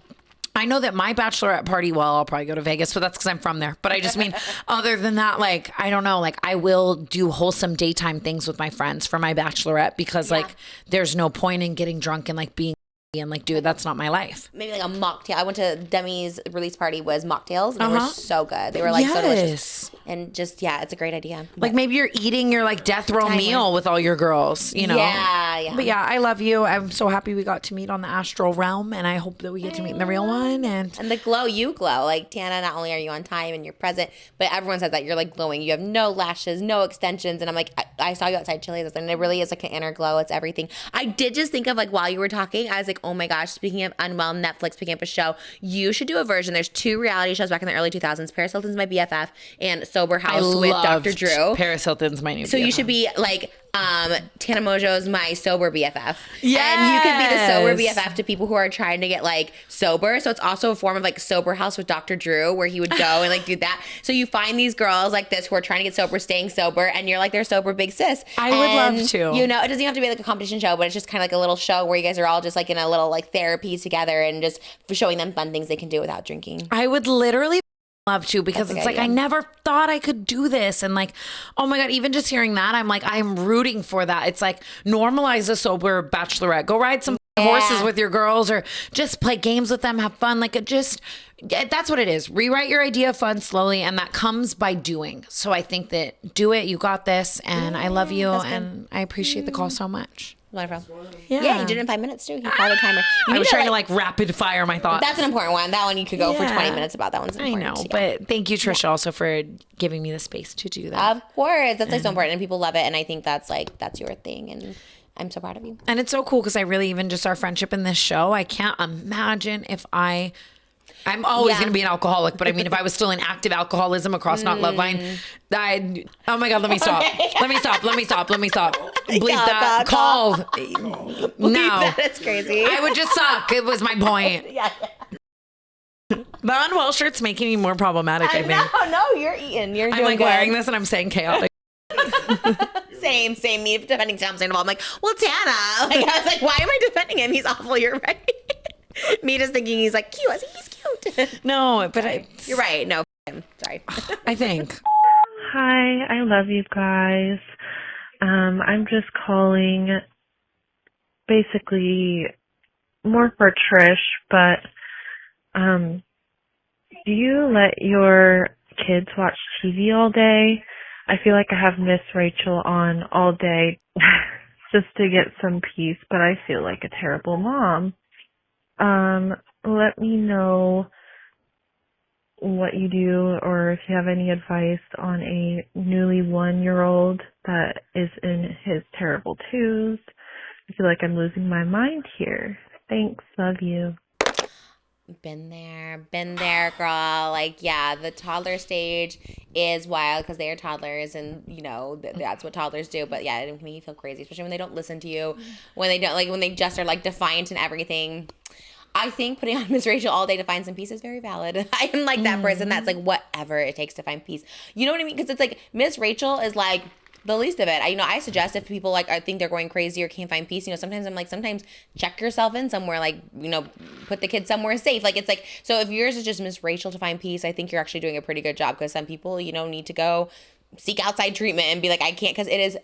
I know that my bachelorette party, well, I'll probably go to Vegas, but that's because I'm from there. But I just mean, other than that, like, I don't know, like I will do wholesome daytime things with my friends for my bachelorette, because like there's no point in getting drunk and like being and like, dude, that's not my life. Maybe like a mocktail. I went to Demi's release party, was mocktails, and they were so good. They were like so delicious. And just, it's a great idea. Like maybe you're eating your like death row meal with all your girls, you know? Yeah. But yeah, I love you. I'm so happy we got to meet on the astral realm, and I hope that we get to meet in the real one. And the glow, you glow. Like, Tana, not only are you on time and you're present, but everyone says that you're like glowing. You have no lashes, no extensions. And I'm like, I saw you outside Chili's, and it really is like an inner glow. It's everything. I did just think of like, while you were talking, I was like, oh my gosh, speaking of Unwell, Netflix picking up a show, you should do a version. There's 2 reality shows back in the early 2000s. Paris Hilton's my BFF, and Sober House with Dr. Drew. Paris Hilton's my new So BFF. you should be like, Tana Mojo's my sober BFF. Yes. And you could be the sober BFF to people who are trying to get like sober. So it's also a form of like Sober House with Dr. Drew, where he would go and like do that. So you find these girls like this who are trying to get sober, staying sober, and you're like their sober big sis. I would love to. You know, it doesn't even have to be like a competition show, but it's just kind of like a little show where you guys are all just like in a little like therapy together and just showing them fun things they can do without drinking. I would literally love to, because it's like, I never thought I could do this. And like, oh my God, even just hearing that, I'm like, I'm rooting for that. It's like, normalize a sober bachelorette. Go ride some horses with your girls, or just play games with them, have fun. Like it just, that's what it is. Rewrite your idea of fun slowly, and that comes by doing. So I think that do it. You got this. And I love you. And I appreciate the call so much. Wonderful. Yeah, you did it in 5 minutes too. You called a timer. I was trying to like rapid fire my thoughts. That's an important one. That one you could go for 20 minutes about. That one's important. I know, but thank you, Trisha, also for giving me the space to do that. Of course. That's like so important, and people love it, and I think that's your thing, and I'm so proud of you. And it's so cool, because I really, even just our friendship in this show, I can't imagine if I'm always going to be an alcoholic, but I mean, if I was still in active alcoholism across Not Loveline, oh my God, let me stop. Let me stop. Bleep that. Call. No. That's crazy. I would just suck. It was my point. Yeah. The unwell shirt's making me more problematic, I think. No, you're eating. You're doing I'm like good. wearing this and I'm saying chaotic. Same. Me defending Tom Sandoval. I'm like, well, Tana. Like, I was like, why am I defending him? He's awful. You're right. Me just thinking he's like cute. I was like, he's cute. No, but you're right. No, him. Sorry. I think. Hi, I love you guys. I'm just calling basically more for Trish, but do you let your kids watch TV all day? I feel like I have Miss Rachel on all day just to get some peace, but I feel like a terrible mom. let me know what you do or if you have any advice on a newly 1-year-old that is in his terrible twos. I feel like I'm losing my mind here. Thanks. Love you. Been there, girl. Like, yeah, the toddler stage is wild because they are toddlers, and you know that's what toddlers do. But yeah, it can make you feel crazy, especially when they don't listen to you, when they don't when they just are like defiant and everything. I think putting on Miss Rachel all day to find some peace is very valid. I am like that person that's like whatever it takes to find peace. You know what I mean? Because it's like Miss Rachel is like the least of it. I suggest if people like I think they're going crazy or can't find peace, sometimes I'm like, sometimes check yourself in somewhere, like, put the kids somewhere safe. Like, it's like, so if yours is just Miss Rachel to find peace, I think you're actually doing a pretty good job, because some people, need to go seek outside treatment and be like, I can't, because it is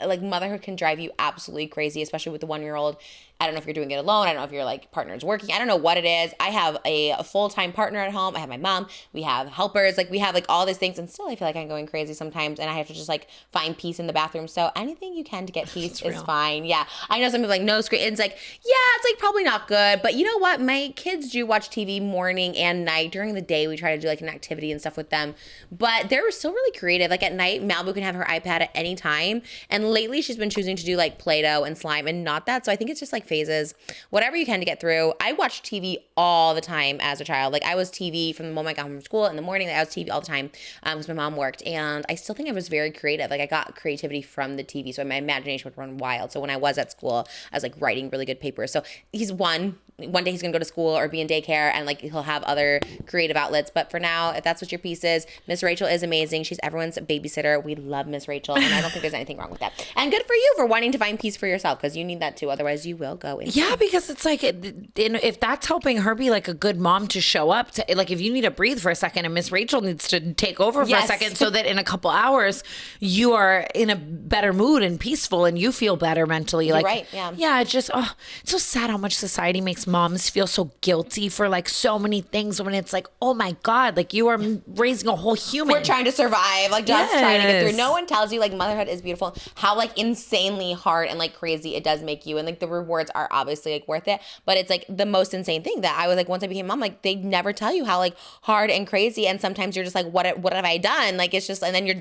like motherhood can drive you absolutely crazy, especially with the 1-year-old. I don't know if you're doing it alone. I don't know if your like partner's working. I don't know what it is. I have a full-time partner at home. I have my mom. We have helpers. Like, we have like all these things, and still I feel like I'm going crazy sometimes, and I have to just like find peace in the bathroom. So anything you can to get peace is fine. Yeah, I know some people like no screen. It's like, yeah, it's like probably not good, but you know what? My kids do watch TV morning and night. During the day, we try to do like an activity and stuff with them, but they're still really creative. Like at night, Malibu can have her iPad at any time, and lately she's been choosing to do like Play-Doh and slime and not that. So I think it's just like phases, whatever you can to get through. I watched TV all the time as a child. Like, I was TV from the moment I got home from school in the morning. I was TV all the time because my mom worked, and I still think I was very creative. Like, I got creativity from the TV, so my imagination would run wild. So when I was at school, I was like writing really good papers. So he's one day he's gonna go to school or be in daycare, and like he'll have other creative outlets. But for now, if that's what your piece is, Miss Rachel is amazing. She's everyone's babysitter. We love Miss Rachel, and I don't think there's anything wrong with that. And good for you for wanting to find peace for yourself, because you need that too. Otherwise, you will go insane. Yeah, because it's like, if that's helping her be like a good mom to show up to, like, if you need to breathe for a second, and Miss Rachel needs to take over for a second, so that in a couple hours you are in a better mood and peaceful, and you feel better mentally. You're like, right. Yeah. Yeah. It's just, it's so sad how much society makes moms feel so guilty for like so many things, when it's like, oh my God, like, you are raising a whole human. We're trying to survive, like, just trying to get through. No one tells you like motherhood is beautiful, how like insanely hard and like crazy it does make you, and like the rewards are obviously like worth it. But it's like the most insane thing that I was like, once I became mom, like, they never tell you how like hard and crazy, and sometimes you're just like, what have I done? Like, it's just, and then you're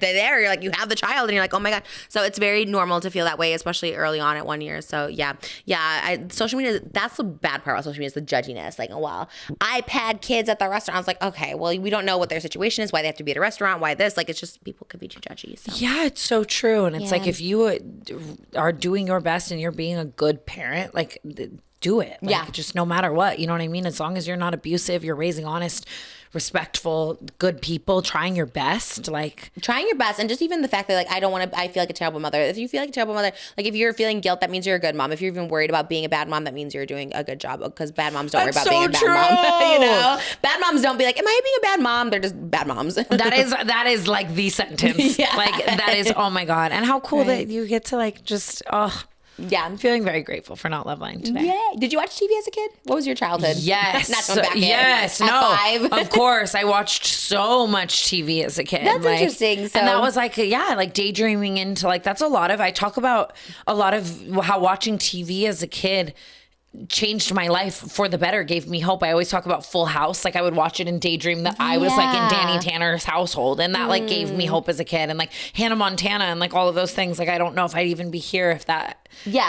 like, you have the child, and you're like, oh my God. So it's very normal to feel that way, especially early on at 1 year. So yeah, social media, that's the bad part about social media, is the judginess. Like, oh well, iPad kids at the restaurant. I was like, okay, well, we don't know what their situation is, why they have to be at a restaurant, why this, like, it's just, people could be too judgy. So. Yeah, it's so true. And it's like, if you are doing your best and you're being a good parent, like, do it. Like, just no matter what, you know what I mean? As long as you're not abusive, you're raising honest, respectful, good people, trying your best, and just even the fact that like, I feel like a terrible mother. If you feel like a terrible mother, like, if you're feeling guilt, that means you're a good mom. If you're even worried about being a bad mom, that means you're doing a good job, because bad moms don't worry about being a bad mom. Bad moms don't be like, am I being a bad mom? They're just bad moms. that is like the sentence. Like, that is, oh my God. And how cool that you get to like, just, yeah, I'm feeling very grateful for Not Loveline today. Yeah. Did you watch TV as a kid? What was your childhood? Yes. Yes. No. 5. Of course. I watched so much TV as a kid. That's interesting. So. And that was like, like daydreaming into like, that's a lot of, I talk about a lot of how watching TV as a kid changed my life for the better, gave me hope. I always talk about Full House. Like, I would watch it and daydream that I was like in Danny Tanner's household, and that like gave me hope as a kid, and like Hannah Montana and like all of those things. Like, I don't know if I'd even be here if that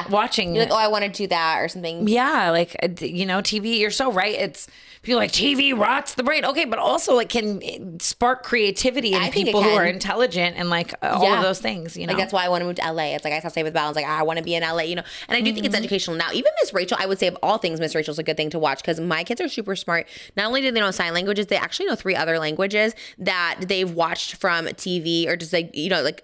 watching. You're like, oh, I want to do that or something. Yeah, like, TV, you're so right. It's people like TV rots the brain. Okay, but also like can spark creativity in people who are intelligent and like all of those things, Like, that's why I want to move to LA. It's like, I saw Saved by the Bell. I was like, I want to be in LA, And I do think it's educational now. Even Miss Rachel, I would say of all things, Miss Rachel's a good thing to watch, because my kids are super smart. Not only do they know sign languages, they actually know 3 other languages that they've watched from TV, or just like, like,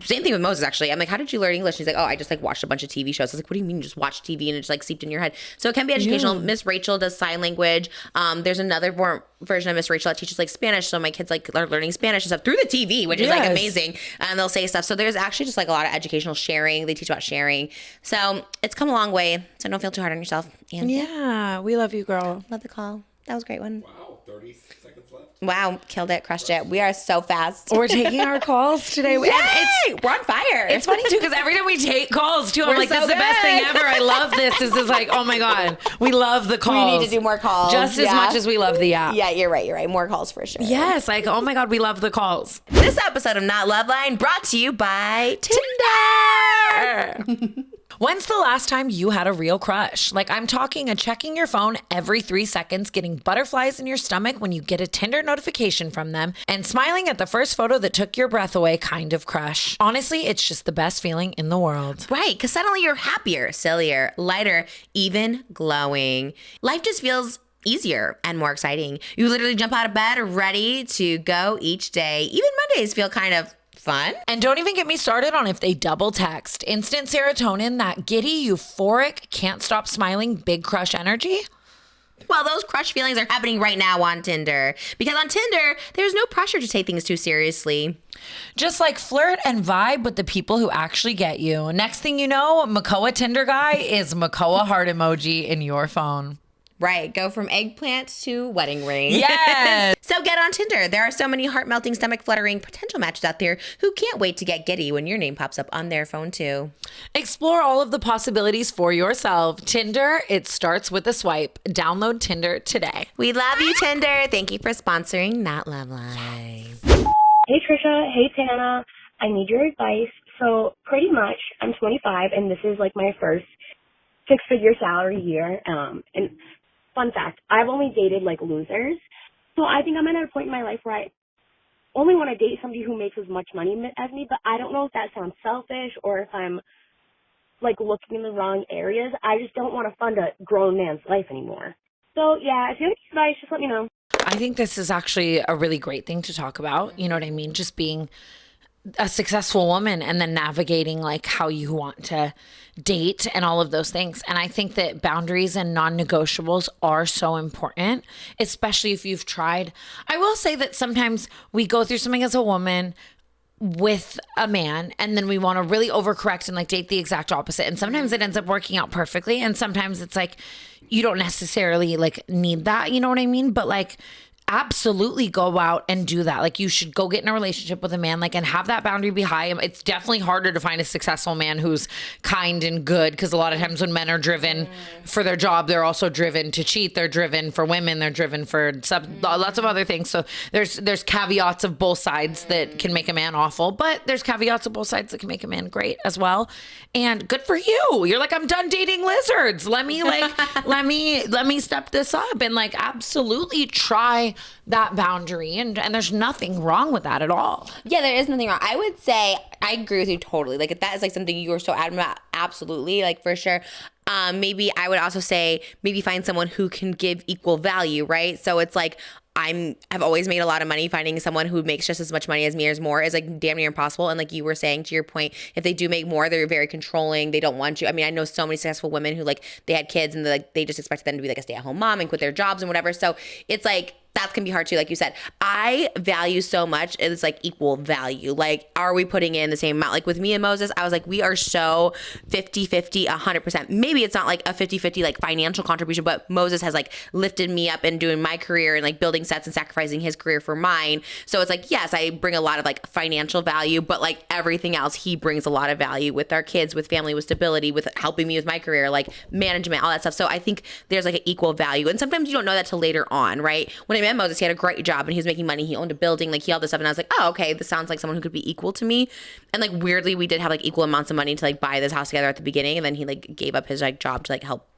same thing with Moses, actually. I'm like, how did you learn English? She's like, oh, I just like watched a bunch of TV shows. I was like, what do you mean you just watch TV and it just like seeped in your head? So it can be educational. Miss Rachel does sign language. There's another version of Miss Rachel that teaches like Spanish. So my kids like are learning Spanish and stuff through the TV, which is like amazing. And they'll say stuff. So there's actually just like a lot of educational sharing. They teach about sharing. So it's come a long way. So don't feel too hard on yourself. And we love you, girl. Love the call. That was a great one. Wow, 30 seconds left. Wow, killed it, crushed it. We are so fast. We're taking our calls today. Yay! And We're on fire. it's funny too, because every time we take calls too, I'm We're like, this so is the best thing good. ever. I love this. This is like, oh my God, we love the calls. We need to do more calls. Just as much as we love the app. Yeah, you're right. More calls for sure. Yes, like, oh my God, we love the calls. This episode of Not Loveline brought to you by Tinder. When's the last time you had a real crush? Like, I'm talking a checking your phone every 3 seconds, getting butterflies in your stomach when you get a Tinder notification from them, and smiling at the first photo that took your breath away kind of crush. Honestly, it's just the best feeling in the world. Right, because suddenly you're happier, sillier, lighter, even glowing. Life just feels easier and more exciting. You literally jump out of bed ready to go each day. Even Mondays feel kind of fun. And don't even get me started on if they double text. Instant serotonin, that giddy, euphoric, can't stop smiling, big crush energy. Well, those crush feelings are happening right now on Tinder. Because on Tinder, there's no pressure to take things too seriously. Just like flirt and vibe with the people who actually get you. Next thing you know, Makoa Tinder guy is Makoa heart emoji in your phone. Right, go from eggplant to wedding ring. Yes. So get on Tinder. There are so many heart-melting, stomach-fluttering potential matches out there who can't wait to get giddy when your name pops up on their phone too. Explore all of the possibilities for yourself. Tinder, it starts with a swipe. Download Tinder today. We love you, Tinder. Thank you for sponsoring Not Loveline. Hey Trisha, hey Tana. I need your advice. So pretty much, I'm 25 and this is like my first 6-figure salary year. And fun fact, I've only dated like losers. So I think I'm at a point in my life where I only want to date somebody who makes as much money as me, but I don't know if that sounds selfish or if I'm like looking in the wrong areas. I just don't want to fund a grown man's life anymore. So yeah, if you have any advice, just let me know. I think this is actually a really great thing to talk about. You know what I mean? Just being a successful woman and then navigating like how you want to date and all of those things. And I think that boundaries and non-negotiables are so important, especially if you've tried. I will say that sometimes we go through something as a woman with a man and then we want to really overcorrect and like date the exact opposite. And sometimes it ends up working out perfectly. And sometimes it's like, you don't necessarily like need that, you know what I mean? But like, absolutely go out and do that. Like you should go get in a relationship with a man, like, and have that boundary be high. It's definitely harder to find a successful man who's kind and good, because a lot of times when men are driven for their job, they're also driven to cheat. They're driven for women. They're driven for lots of other things. So there's caveats of both sides that can make a man awful, but there's caveats of both sides that can make a man great as well. And good for you. You're like, I'm done dating lizards. Let me let me step this up and like absolutely try that boundary, and there's nothing wrong with that at all. Yeah, there is nothing wrong. I would say I agree with you totally. Like if that is like something you are so adamant about, absolutely, like for sure. Maybe I would also say maybe find someone who can give equal value, right? So it's like I've always made a lot of money. Finding someone who makes just as much money as me or more is like damn near impossible. And like you were saying, to your point, if they do make more, they're very controlling. They don't want you. I mean, I know so many successful women who like they had kids and they just expected them to be like a stay-at-home mom and quit their jobs and whatever. So it's like that can be hard too. Like you said, I value so much. It's like equal value. Like, are we putting in the same amount? Like with me and Moses, I was like, we are so 50-50, 100%. Maybe it's not like a 50-50 like financial contribution, but Moses has like lifted me up and doing my career and like building sets and sacrificing his career for mine. So it's like, yes, I bring a lot of like financial value, but like everything else, he brings a lot of value with our kids, with family, with stability, with helping me with my career, like management, all that stuff. So I think there's like an equal value. And sometimes you don't know that till later on, right? When I met Moses, he had a great job and he was making money. He owned a building, like he all this stuff. And I was like, oh, okay, this sounds like someone who could be equal to me. And like weirdly, we did have like equal amounts of money to like buy this house together at the beginning. And then he like gave up his like job to like help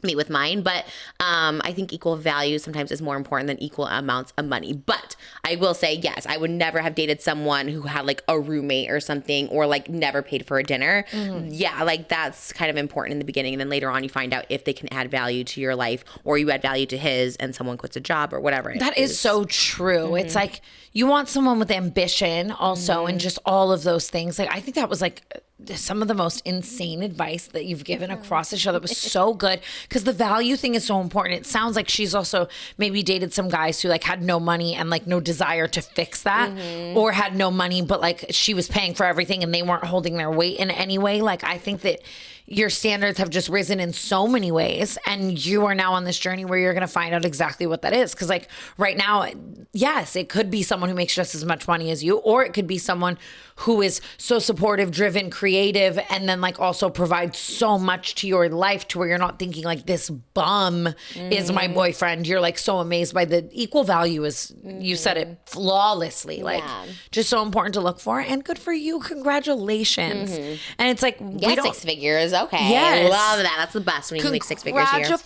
me with mine. But I think equal value sometimes is more important than equal amounts of money. But I will say, yes, I would never have dated someone who had like a roommate or something, or like never paid for a dinner. Yeah, like that's kind of important in the beginning. And then later on you find out if they can add value to your life, or you add value to his and someone quits a job or whatever. That is so true. It's like you want someone with ambition also, and just all of those things. Like I think that was like some of the most insane advice that you've given across the show. That was so good, because the value thing is so important. It sounds like she's also maybe dated some guys who like had no money and like no desire to fix that, or had no money but like she was paying for everything and they weren't holding their weight in any way. Like I think that your standards have just risen in so many ways, and you are now on this journey where you're going to find out exactly what that is. Because like right now, yes, it could be someone who makes just as much money as you, or it could be someone who is so supportive, driven, creative, and then like also provides so much to your life to where you're not thinking like this bum is my boyfriend. You're like so amazed by the equal value, as you said it flawlessly. Like just so important to look for, and good for you. Congratulations. And it's like, we don't, 6 figures. Okay. Yes. Love that. That's the best when you can make 6 figures a year.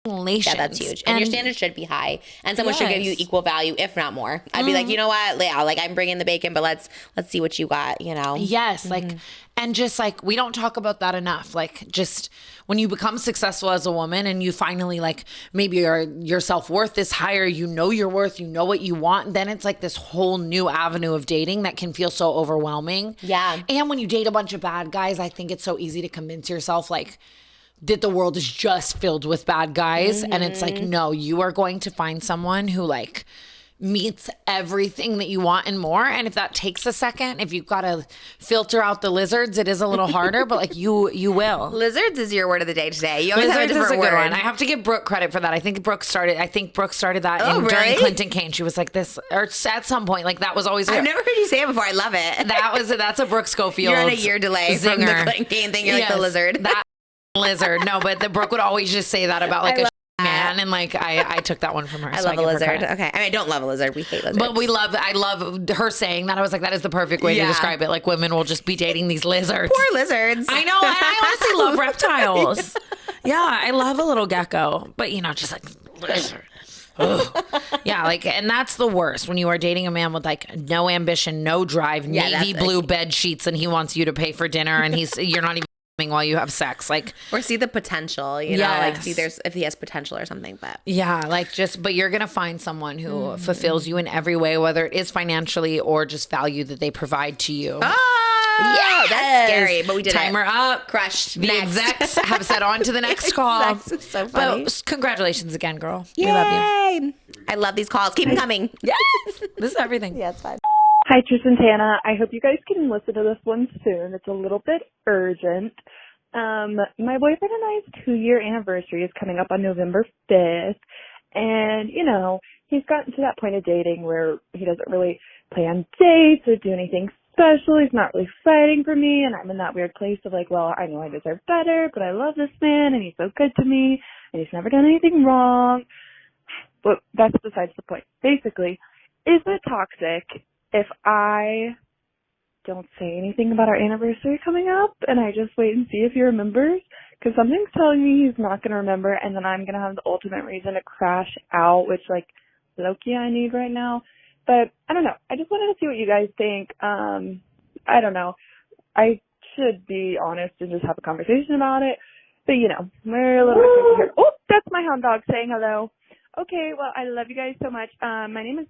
Congratulations. Yeah, that's huge. And your standards should be high. And someone should give you equal value, if not more. I'd be like, you know what? Yeah, like I'm bringing the bacon, but let's see what you got, you know? Yes. Like, and just like, we don't talk about that enough. Like just when you become successful as a woman and you finally like, maybe your self-worth is higher, you know your worth, you know what you want. Then it's like this whole new avenue of dating that can feel so overwhelming. Yeah. And when you date a bunch of bad guys, I think it's so easy to convince yourself like, that the world is just filled with bad guys. And it's like, no, you are going to find someone who like meets everything that you want and more. And if that takes a second, if you've got to filter out the lizards, it is a little harder, but like you will. Lizards is your word of the day today. You always Lizards have a is a different good word. one. I have to give Brooke credit for that. I think Brooke started that during really? Clinton Kane. She was like this, or at some point, like that was always I've never heard you say it before. I love it. that's a Brooke Schofield. You're on a year delay from the Clinton Kane thing. You're like the lizard. That lizard. No, but the Brooke would always just say that about like a man, and like I took that one from her. I love a lizard. Okay, I mean I don't love a lizard. We hate lizards, but I love her saying that. I was like, that is the perfect way to describe it. Like women will just be dating these lizards. Poor lizards. I know, and I honestly love reptiles. Yeah, I love a little gecko, but just like lizard. Yeah, like, and that's the worst when you are dating a man with like no ambition, no drive, navy blue bed sheets, and he wants you to pay for dinner, and you're not even while you have sex, like, or see the potential, you know, like see if he has potential or something. But yeah, like but you're gonna find someone who fulfills you in every way, whether it is financially or just value that they provide to you. Yeah, that's scary, but we did Timer up. Crushed. The execs have said on to the next call. Execs is so funny. But congratulations again, girl. Yay. We love you. I love these calls. Keep them coming. Yes. This is everything. Yeah, it's fine. Hi, Trish and Tana. I hope you guys can listen to this one soon. It's a little bit urgent. My boyfriend and I's 2-year anniversary is coming up on November 5th. And, he's gotten to that point of dating where he doesn't really plan dates or do anything special. He's not really fighting for me. And I'm in that weird place of like, well, I know I deserve better, but I love this man and he's so good to me and he's never done anything wrong. But that's besides the point. Basically, is it toxic if I don't say anything about our anniversary coming up and I just wait and see if he remembers? Because something's telling me he's not going to remember, and then I'm going to have the ultimate reason to crash out, which, like, low-key I need right now. But I don't know. I just wanted to see what you guys think. I don't know. I should be honest and just have a conversation about it. But, we're a little bit here. Oh, that's my hound dog saying hello. Okay, well, I love you guys so much. My name is...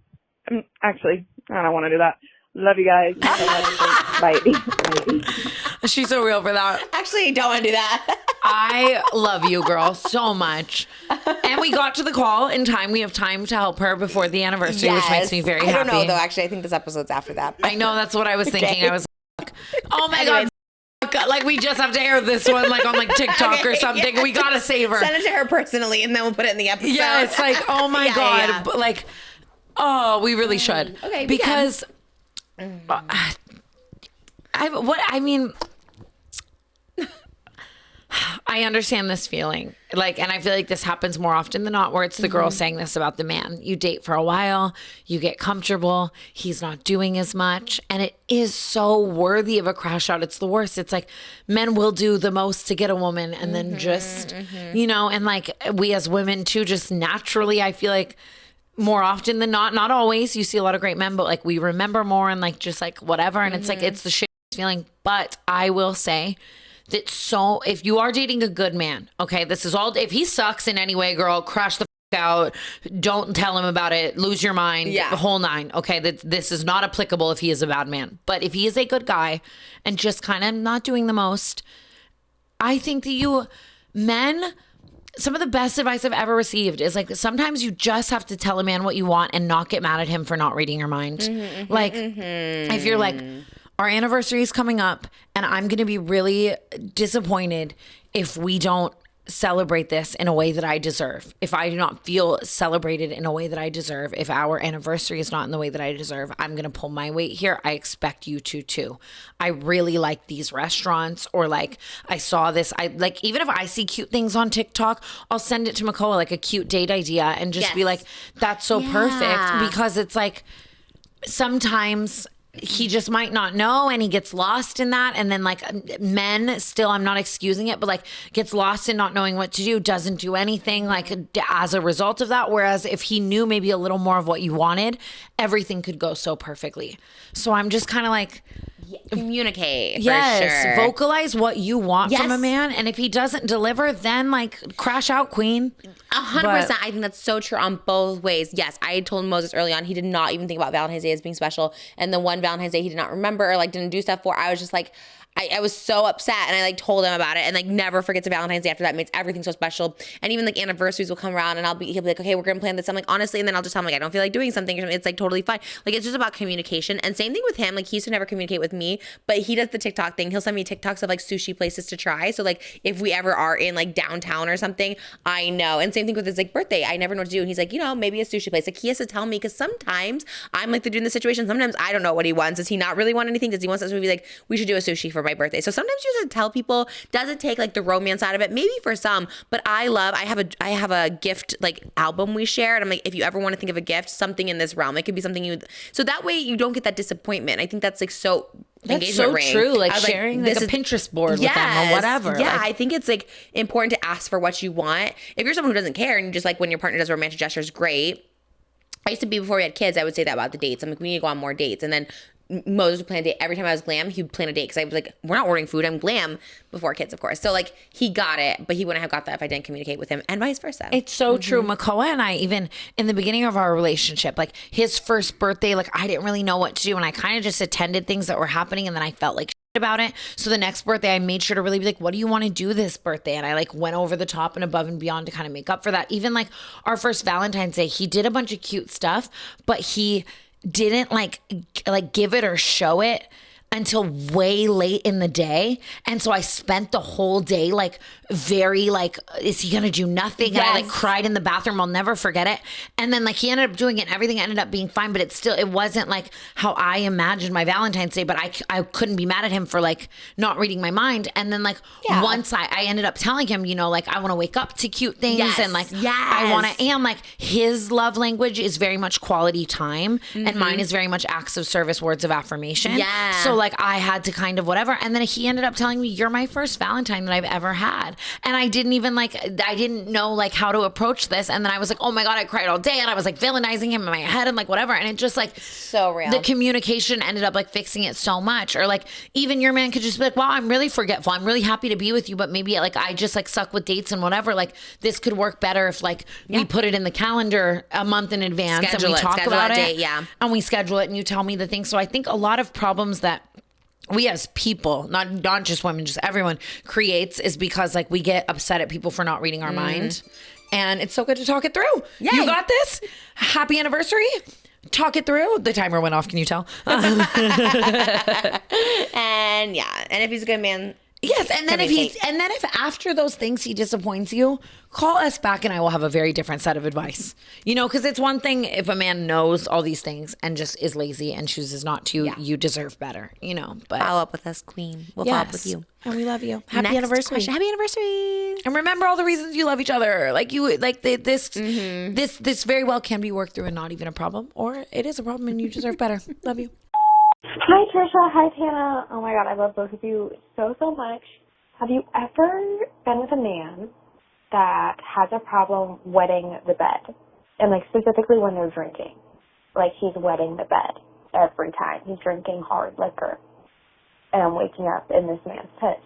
actually, I don't want to do that. Love you guys. Bye. She's so real for that. Actually, don't want to do that. I love you, girl, so much. And we got to the call in time. We have time to help her before the anniversary, which makes me very happy. I don't know, though. Actually, I think this episode's after that. I know. That's what I was thinking. I was like, oh, my God. Like, we just have to air this one, like, on, like, TikTok or something. Yeah. We got to save her. Send it to her personally, and then we'll put it in the episode. Yeah, it's like, oh, my God. Yeah. But, like, oh, we really should. Okay, because... I understand this feeling, like, and I feel like this happens more often than not, where it's the girl saying this about the man. You date for a while, you get comfortable, he's not doing as much, and it is so worthy of a crash out. It's the worst. It's like men will do the most to get a woman, and then just, and like we as women too, just naturally, I feel like more often than not always, you see a lot of great men, but like we remember more and like just like whatever, and it's like it's the shit feeling. But I will say that, so if you are dating a good man, okay, this is all, if he sucks in any way, girl, crash the out, don't tell him about it, lose your mind, the whole nine. Okay, this is not applicable if he is a bad man. But if he is a good guy and just kind of not doing the most, I think that men, some of the best advice I've ever received is like, sometimes you just have to tell a man what you want and not get mad at him for not reading your mind. If you're like, our anniversary is coming up, and I'm going to be really disappointed if we don't celebrate this in a way that I deserve. If I do not feel celebrated in a way that I deserve, if our anniversary is not in the way that I deserve, I'm going to pull my weight here. I expect you to too. I really like these restaurants, or like I saw this. I like, even if I see cute things on TikTok, I'll send it to Makoa, like a cute date idea, and just be like, that's so perfect, because it's like sometimes he just might not know, and he gets lost in that. And then like men still, I'm not excusing it, but like gets lost in not knowing what to do, doesn't do anything like as a result of that. Whereas if he knew maybe a little more of what you wanted, everything could go so perfectly. So I'm just kind of like, communicate. Yes, for sure. vocalize what you want from a man, and if he doesn't deliver, then like crash out, queen. 100%. I think that's so true on both ways. Yes, I told Moses early on he did not even think about Valentine's Day as being special, and the one Valentine's Day he did not remember or like didn't do stuff for, I was just like, I was so upset, and I like told him about it, and like never forgets a Valentine's Day after that. Makes everything so special. And even like anniversaries will come around, and he'll be like, okay, we're gonna plan this. I'm like, honestly, and then I'll just tell him like I don't feel like doing something. It's like totally fine. Like it's just about communication. And same thing with him. Like he used to never communicate with me, but he does the TikTok thing. He'll send me TikToks of like sushi places to try. So like if we ever are in like downtown or something, I know. And same thing with his like birthday. I never know what to do. And he's like, maybe a sushi place. Like he has to tell me, because sometimes I'm like the dude in the situation. Sometimes I don't know what he wants. Does he not really want anything? Does he want us to be like, we should do a sushi for my birthday? So sometimes you just tell people, doesn't take like the romance out of it, maybe for some, but I have a gift like album we share, and I'm like, if you ever want to think of a gift, something in this realm, it could be something so that way you don't get that disappointment. I think that's like so That's so ring. true. Like sharing like a Pinterest board with them or whatever. Yeah, like, I think it's like important to ask for what you want. If you're someone who doesn't care and you just like when your partner does romantic gestures, great. I used to be, before we had kids, I would say that about the dates. I'm like, we need to go on more dates. And then Moses would plan a date. Every time I was glam, he would plan a date, because I was like, we're not ordering food, I'm glam, before kids, of course. So like he got it, but he wouldn't have got that if I didn't communicate with him, and vice versa. It's so true. Makoa and I, even in the beginning of our relationship, like his first birthday, like I didn't really know what to do, and I kind of just attended things that were happening, and then I felt like shit about it. So the next birthday I made sure to really be like, what do you want to do this birthday? And I like went over the top and above and beyond to kind of make up for that. Even like our first Valentine's Day, he did a bunch of cute stuff, but he didn't like give it or show it until way late in the day. And so I spent the whole day like very like, is he gonna do nothing? And I like cried in the bathroom. I'll never forget it. And then like he ended up doing it and everything ended up being fine, but it wasn't like how I imagined my Valentine's Day, but I couldn't be mad at him for like not reading my mind. And then like once I ended up telling him, like I want to wake up to cute things and like I want to, and like his love language is very much quality time and mine is very much acts of service, words of affirmation. So like I had to kind of whatever. And then he ended up telling me, you're my first Valentine that I've ever had. And I didn't even I didn't know like how to approach this. And then I was like, oh my God, I cried all day. And I was like villainizing him in my head and like whatever. And it just like so real. The communication ended up like fixing it so much. Or like even your man could just be like, wow, I'm really forgetful. I'm really happy to be with you. But maybe like I just like suck with dates and whatever. Like this could work better if like we put it in the calendar a month in advance and we talk about it. And we schedule it and you tell me the thing. So I think a lot of problems that we as people, not just women, just everyone creates is because like we get upset at people for not reading our mind. And it's so good to talk it through. Yay. You got this. Happy anniversary. Talk it through. The timer went off. Can you tell? And if he's a good man. Yes, and then if after those things he disappoints you, call us back and I will have a very different set of advice. Because it's one thing if a man knows all these things and just is lazy and chooses not to, you deserve better, But follow up with us, queen. We'll follow up with you. And we love you. Happy anniversary. Question. Happy anniversary. And remember all the reasons you love each other. Like this very well can be worked through and not even a problem, or it is a problem and you deserve better. Love you. Hi, Trisha. Hi, Tana. Oh, my God. I love both of you so, so much. Have you ever been with a man that has a problem wetting the bed? And, like, specifically when they're drinking. Like, he's wetting the bed every time. He's drinking hard liquor. And I'm waking up in this man's piss.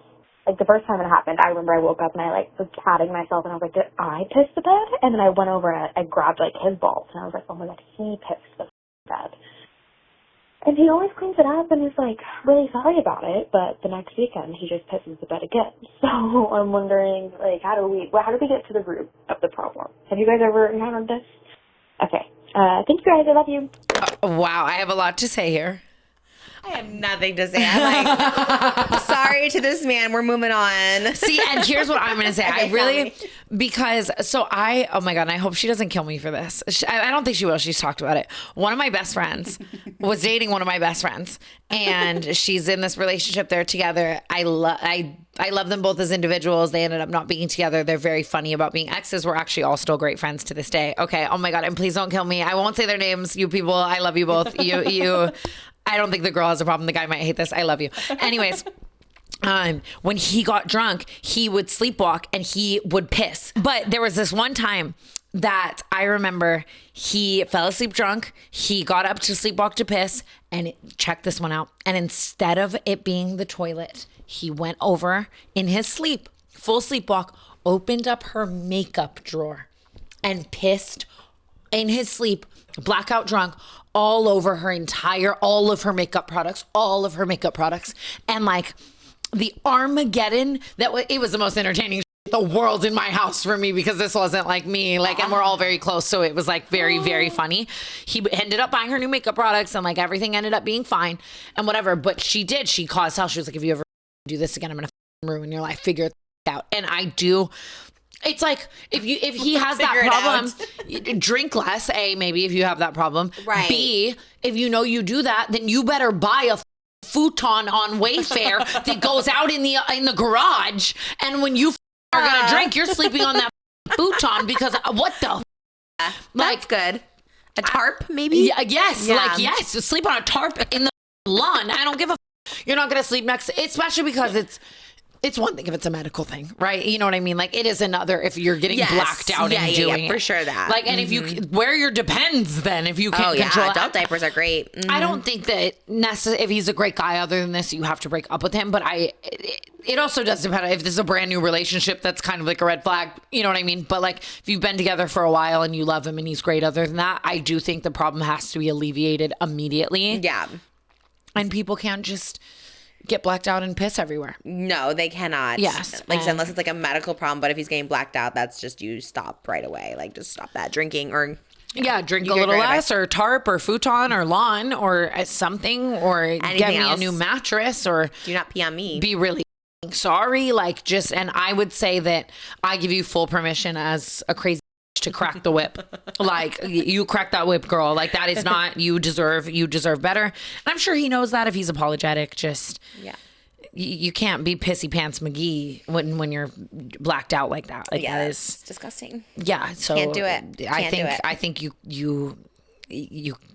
Like, the first time it happened, I remember I woke up and I, like, was patting myself. And I was like, did I piss the bed? And then I went over and I grabbed, like, his balls. And I was like, oh, my God, he pissed the bed. And he always cleans it up and is, like, really sorry about it, but the next weekend he just pisses the bed again. So I'm wondering, like, how do we get to the root of the problem? Have you guys ever encountered this? Okay. Thank you guys. I love you. Wow. I have a lot to say here. I have nothing to say. I'm like, sorry to this man. We're moving on. See, and here's what I'm going to say. I really, because, oh my God, and I hope she doesn't kill me for this. I don't think she will. She's talked about it. One of my best friends was dating one of my best friends, and she's in this relationship. They're together. I love them both as individuals. They ended up not being together. They're very funny about being exes. We're actually all still great friends to this day. Okay. Oh my God. And please don't kill me. I won't say their names. You people, I love you both. You, I don't think the girl has a problem. The guy might hate this. I love you. Anyways, when he got drunk, he would sleepwalk and he would piss. But there was this one time that I remember he fell asleep drunk. He got up to sleepwalk to piss, and check this one out. And instead of it being the toilet, he went over in his sleep, full sleepwalk, opened up her makeup drawer and pissed in his sleep, blackout drunk, all over all of her makeup products. And like the Armageddon, it was the most entertaining the world in my house for me, because this wasn't like me, like, and we're all very close. So it was like very, very funny. He ended up buying her new makeup products and like everything ended up being fine and whatever. But she caused hell. She was like, if you ever do this again, I'm going to ruin your life. Figure it out. And I do. It's like if he has that problem, drink less. A, maybe if you have that problem. Right. B, if you know you do that, then you better buy a futon on Wayfair that goes out in the garage. And when you are gonna drink, you're sleeping on that futon, because what the like, that's good. A tarp, maybe? Yeah, yes. Yeah. Like, yes. Sleep on a tarp in the lawn. I don't give a you're not gonna sleep next, especially because it's one thing if it's a medical thing, right? You know what I mean? Like, it is another if you're getting blacked out and doing it. For sure that. Like, and if you wear your Depends, then if you can't control adult diapers are great. Mm-hmm. I don't think that if he's a great guy other than this, you have to break up with him. But it also does depend if this is a brand new relationship. That's kind of like a red flag. You know what I mean? But like, if you've been together for a while and you love him and he's great other than that, I do think the problem has to be alleviated immediately. Yeah. And people can't just get blacked out and piss everywhere. No, they cannot. Yes. Like, unless it's like a medical problem, but if he's getting blacked out, that's just, you stop right away. Like, just stop that drinking, or drink a little less, or tarp or futon or lawn or something, or anything get me else. a new mattress, or do not pee on me. Be really sorry. Like, just, and I would say that I give you full permission as a crazy to crack the whip. Like, you crack that whip, girl. Like, that is not, you deserve better. And I'm sure he knows that if he's apologetic. Just, you can't be pissy pants McGee when you're blacked out like that. Like, that is disgusting. Yeah. So can't do it. I think you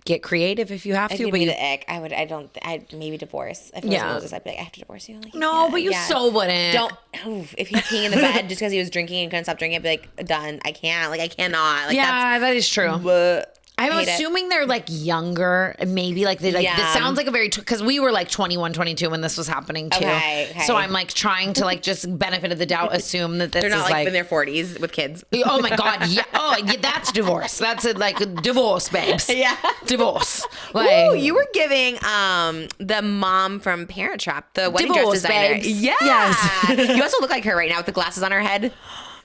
get creative if you have to. Give me the ick. I'd maybe divorce. If it was Moses, I'd be like, I have to divorce you. Like, no, but you so wouldn't. Don't. If he's peeing in the bed just because he was drinking and couldn't stop drinking, I'd be like, done. I can't. Like, I cannot. Like, that is true. I'm assuming they're like younger, maybe like they like. This sounds like a very because we were like 21, 22 when this was happening too. Okay. So I'm like trying to like just benefit of the doubt assume that this they're not is like in their 40s with kids. Oh my God! Yeah. Oh, yeah, that's divorce. That's like divorce, babes. Yeah, divorce. Like, ooh, you were giving the mom from Parent Trap, the wedding dress designer. Babes. Yeah. Yes. You also look like her right now with the glasses on her head.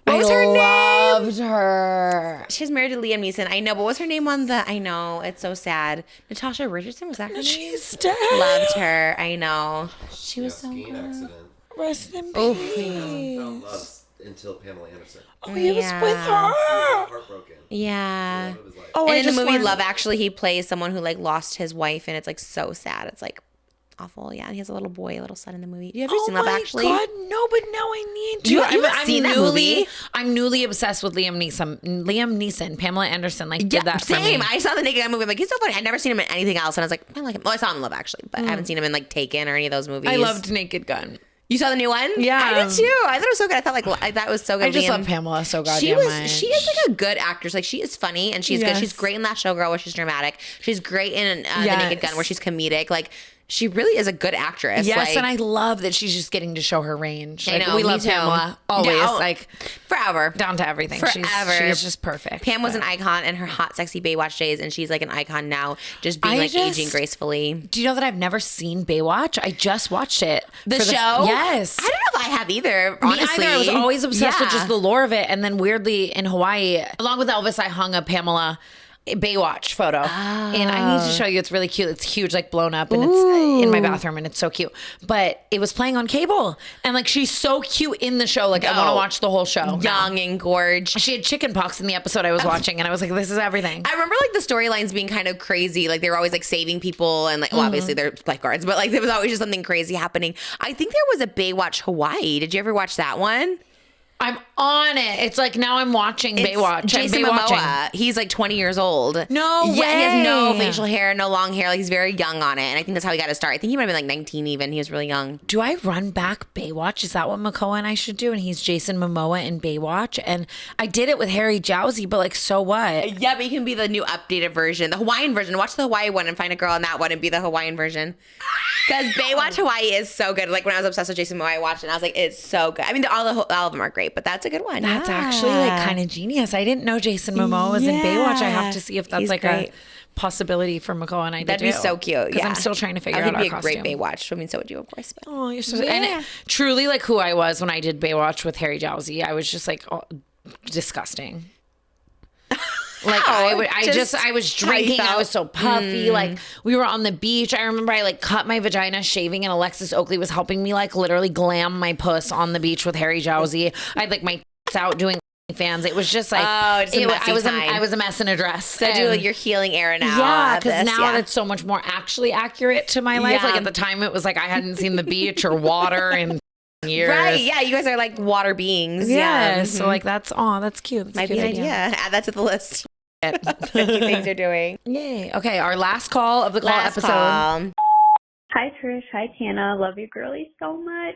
What was her name? I loved her. She's married to Liam Neeson. I know, but what's her name on the? I know, it's so sad. Natasha Richardson, was that her name? She's dead. Loved her. I know. She was so good. Accident. Rest in peace. Fell in love until Pamela Anderson. Oh, he was with her. Heartbroken. Yeah. So like. Oh, and in the movie Love Actually, he plays someone who like lost his wife, and it's like so sad. It's like awful. Yeah, he has a little boy, a little son in the movie. You ever seen Love Actually? Oh my God, no, but now I need to. You haven't seen that movie? I'm newly obsessed with Liam Neeson. Pamela Anderson did that for me. I saw the Naked Gun movie. I'm like, he's so funny. I'd never seen him in anything else, and I was like, I like him. Well, I saw him in Love Actually, but I haven't seen him in like Taken or any of those movies. I loved Naked Gun. You saw the new one? Yeah, I did too. I thought it was so good. I thought it was so good. I just love Pamela so goddamn much. She is like a good actress. Like, she is funny and she's good. She's great in That Showgirl where she's dramatic. She's great in The Naked Gun where she's comedic. Like, she really is a good actress. Yes, like, and I love that she's just getting to show her range. Like, I know, we love Pamela always, like forever, down to everything. Forever, she's just perfect. Pam was an icon in her hot, sexy Baywatch days, and she's like an icon now, just being aging gracefully. Do you know that I've never seen Baywatch? I just watched it. The show? Yes. I don't know if I have either. Honestly, me either. I was always obsessed with just the lore of it, and then weirdly in Hawaii, along with Elvis, I hung a Pamela Baywatch photo. And I need to show you. It's really cute. It's huge, like blown up, and it's in my bathroom, and it's so cute. But it was playing on cable, and like she's so cute in the show. Like I want to watch the whole show. Young and gorge. She had chicken pox in the episode I was watching, and I was like, this is everything. I remember like the storylines being kind of crazy. Like they were always like saving people, and like well, obviously they're lifeguards, but like there was always just something crazy happening. I think there was a Baywatch Hawaii. Did you ever watch that one? I'm on it. It's like now I'm watching Baywatch. Jason I'm Momoa. He's like 20 years old. No way. Yeah, he has no facial hair, no long hair. Like he's very young on it. And I think that's how he got his start. I think he might have been like 19 even. He was really young. Do I run back Baywatch? Is that what Makoa and I should do? And he's Jason Momoa in Baywatch. And I did it with Harry Jowsey, but like, so what? Yeah, but you can be the new updated version, the Hawaiian version. Watch the Hawaii one and find a girl in that one and be the Hawaiian version. Because Baywatch Hawaii is so good. Like when I was obsessed with Jason Momoa, I watched it and I was like, it's so good. I mean, all of them are great, but that's a good one. That's actually like kind of genius. I didn't know Jason Momoa was in Baywatch. I have to see if that's He's like great. a possibility for Makoa and I to That'd be do. so cute. Because Yeah. I'm still trying to figure I out would our be a costume. great Baywatch. I mean, so would you, of course. But. Oh, you're so and it, truly like who I was when I did Baywatch with Harry Jowsey. I was just like disgusting. Like I was drinking. I was so puffy. Like we were on the beach. I remember I like cut my vagina shaving, and Alexis Oakley was helping me like literally glam my puss on the beach with Harry Jowsey. I had like my out doing fans. It was just like I was a mess in a dress. So do like your healing era now. Yeah, because now that's so much more actually accurate to my life. Yeah. Like at the time, it was like I hadn't seen the beach or water in years. Right, yeah, you guys are like water beings. Yeah, Yeah. so like that's cute. That's Might a be good an idea. Add that to the list. 50 things you're doing. Yay. Okay, our last call of the Last episode. call. Hi, Trish. Hi, Tana. Love you girlies so much.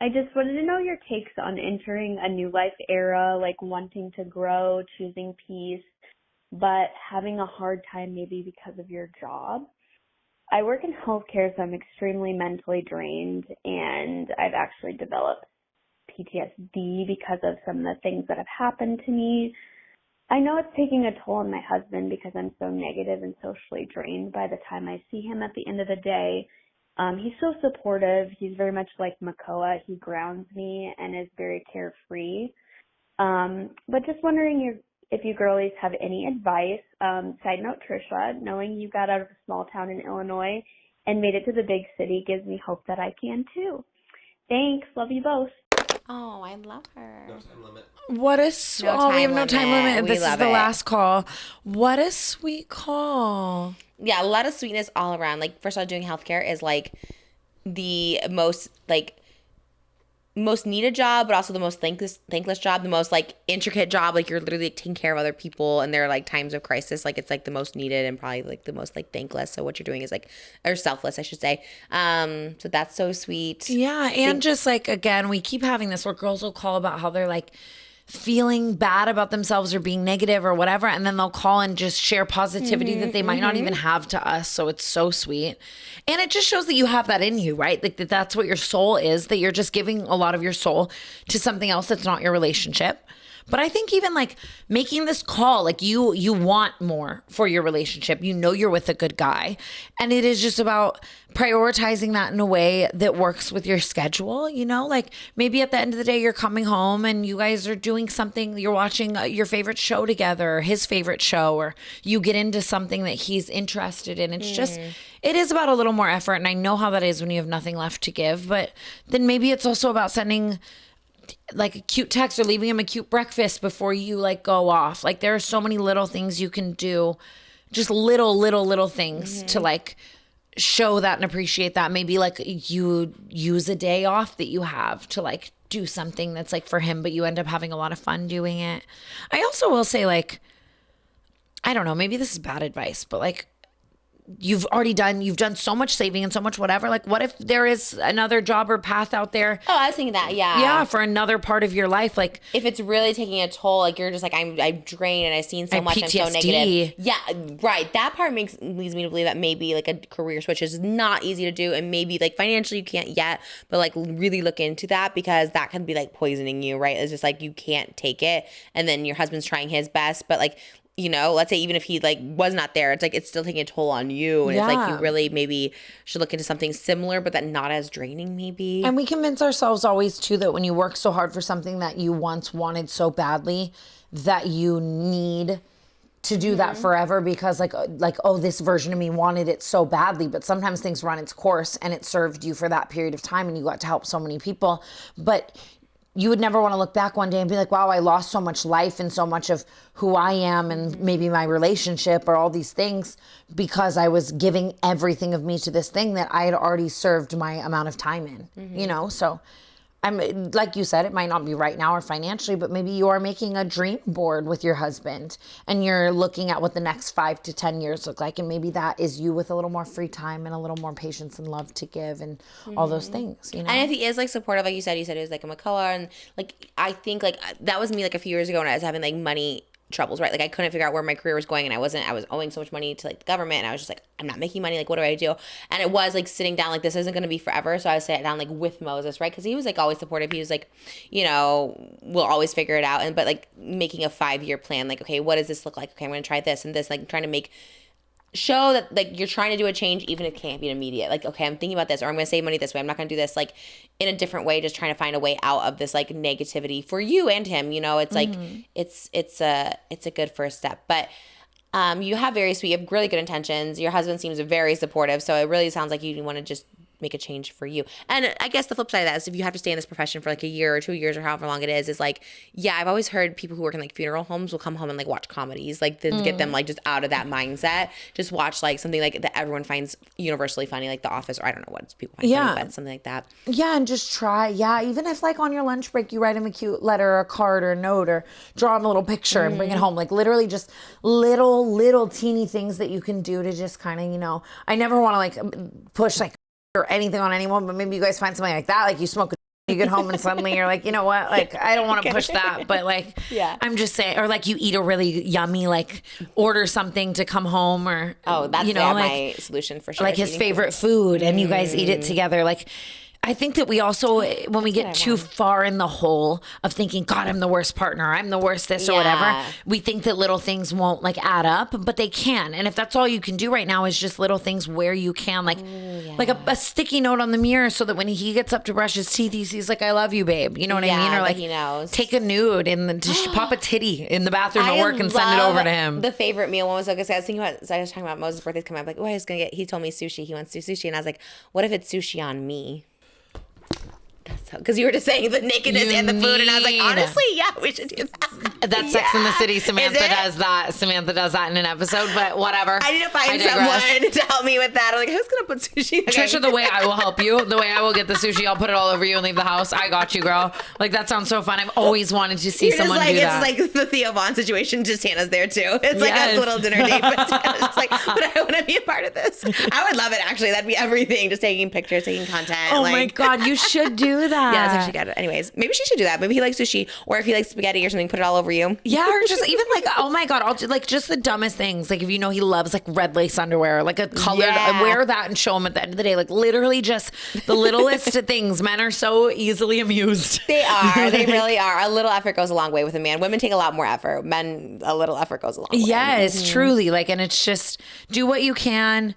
I just wanted to know your takes on entering a new life era, like wanting to grow, choosing peace, but having a hard time maybe because of your job. I work in healthcare, so I'm extremely mentally drained, and I've actually developed PTSD because of some of the things that have happened to me. I know it's taking a toll on my husband because I'm so negative and socially drained by the time I see him at the end of the day. He's so supportive. He's very much like Makoa. He grounds me and is very carefree. But just wondering if you girlies have any advice. Side note, Trisha, knowing you got out of a small town in Illinois and made it to the big city gives me hope that I can too. Thanks. Love you both. Oh, I love her. No time limit. What a we have no time limit. We This is love the it. last call. What a sweet call. Yeah, a lot of sweetness all around. Like, first of all, doing healthcare is like the most needed job, but also the most thankless job, the most like intricate job. Like you're literally like, taking care of other people, and there are like times of crisis. Like it's like the most needed and probably like the most like thankless. So what you're doing is like, or selfless, I should say. So that's so sweet. Yeah, and just like again, we keep having this where girls will call about how they're like feeling bad about themselves or being negative or whatever, and then they'll call and just share positivity that they might not even have to us. So it's so sweet, and it just shows that you have that in you, right? Like that's what your soul is, that you're just giving a lot of your soul to something else that's not your relationship. But I think even like making this call, like you want more for your relationship. You know you're with a good guy. And it is just about prioritizing that in a way that works with your schedule. You know, like maybe at the end of the day, you're coming home and you guys are doing something. You're watching your favorite show together, or his favorite show, or you get into something that he's interested in. It's just, it is about a little more effort. And I know how that is when you have nothing left to give. But then maybe it's also about sending like a cute text or leaving him a cute breakfast before you like go off. Like there are so many little things you can do, just little things to like show that and appreciate that. Maybe like you use a day off that you have to like do something that's like for him, but you end up having a lot of fun doing it. I also will say like, I don't know, maybe this is bad advice, but like you've done so much saving and so much whatever. Like what if there is another job or path out there? Oh, I was thinking that. Yeah. Yeah, for another part of your life. Like if it's really taking a toll, like you're just like, I'm drained and I've seen so much, I'm so PTSD. negative. Yeah, right. That part leads me to believe that maybe like a career switch is not easy to do, and maybe like financially you can't yet, but like really look into that, because that can be like poisoning you, right? It's just like you can't take it, and then your husband's trying his best, but like, you know, let's say even if he like was not there, it's like it's still taking a toll on you, and it's like you really maybe should look into something similar, but that not as draining maybe. And we convince ourselves always too that when you work so hard for something that you once wanted so badly, that you need to do that forever because like, oh, this version of me wanted it so badly, but sometimes things run its course and it served you for that period of time and you got to help so many people. But you would never want to look back one day and be like, wow, I lost so much life and so much of who I am and maybe my relationship or all these things because I was giving everything of me to this thing that I had already served my amount of time in, you know? So I'm like you said, it might not be right now or financially, but maybe you are making a dream board with your husband and you're looking at what the next 5 to 10 years look like. And maybe that is you with a little more free time and a little more patience and love to give and all those things, you know? And if he is like supportive, like you said he was like a McCullough and like, I think like that was me like a few years ago when I was having like money troubles, right? Like I couldn't figure out where my career was going and I was owing so much money to like the government and I was just like, I'm not making money. Like, what do I do? And it was like sitting down, like this isn't going to be forever. So I was sitting down like with Moses, right? Cause he was like always supportive. He was like, you know, we'll always figure it out. And, but like making a 5-year plan, like, okay, what does this look like? Okay, I'm going to try this and this, like trying to show that like you're trying to do a change even if it can't be immediate. Like, okay, I'm thinking about this or I'm going to save money this way. I'm not going to do this like in a different way, just trying to find a way out of this like negativity for you and him. You know, it's like it's a good first step. But you have really good intentions. Your husband seems very supportive. So it really sounds like you want to just make a change for you. And I guess the flip side of that is if you have to stay in this profession for like a year or 2 years or however long it is like, yeah, I've always heard people who work in like funeral homes will come home and like watch comedies, like to get them like just out of that mindset. Just watch like something like that everyone finds universally funny, like The Office, or I don't know what people find funny, but something like that. Yeah, and just try. Yeah, even if like on your lunch break you write him a cute letter or a card or a note or draw him a little picture and bring it home. Like literally just little teeny things that you can do to just kind of, you know, I never want to like push like or anything on anyone, but maybe you guys find something like that, like you smoke you get home and suddenly you're like, you know what, like I don't want to push that, but like I'm just saying, or like you eat a really yummy, like order something to come home, or that's you know, like, my solution for sure, like his favorite food and you guys eat it together. Like I think that we also, when we get too far in the hole of thinking, God, I'm the worst partner, I'm the worst this or whatever, we think that little things won't like add up, but they can. And if that's all you can do right now is just little things where you can, like a sticky note on the mirror so that when he gets up to brush his teeth, he sees like, I love you, babe. You know what I mean? Or like he knows. Take a nude and just pop a titty in the bathroom at work and send it over to him. The favorite meal one was so good. I was thinking about, so I was talking about Moses' birthday's coming up, like, oh, he told me sushi. He wants to do sushi. And I was like, what if it's sushi on me? Because you were just saying the nakedness and the food, and I was like, honestly, yeah, we should do that. That's Sex in the City. Samantha does that. Samantha does that in an episode, but whatever. I need to find someone to help me with that. I'm like, who's gonna put sushi? Trisha, the way I will help you, the way I will get the sushi, I'll put it all over you and leave the house. I got you, girl. Like that sounds so fun. I've always wanted to see someone do that. It's like the Theo Vaughn situation. Just Tana's there too. It's like a little dinner date, but Tana's just like, but I want to be a part of this. I would love it. Actually, that'd be everything. Just taking pictures, taking content. Oh my God, you should do that. Yeah, that's actually good. Anyways, maybe she should do that. Maybe he likes sushi, or if he likes spaghetti or something, put it all over you. Yeah, or just even like, oh my God, I'll do like just the dumbest things. Like if you know he loves like red lace underwear, like a colored, wear that and show him at the end of the day. Like literally just the littlest things. Men are so easily amused. They are. They really are. A little effort goes a long way with a man. Women take a lot more effort. Men, a little effort goes a long way. Yes, truly. Like, and it's just do what you can.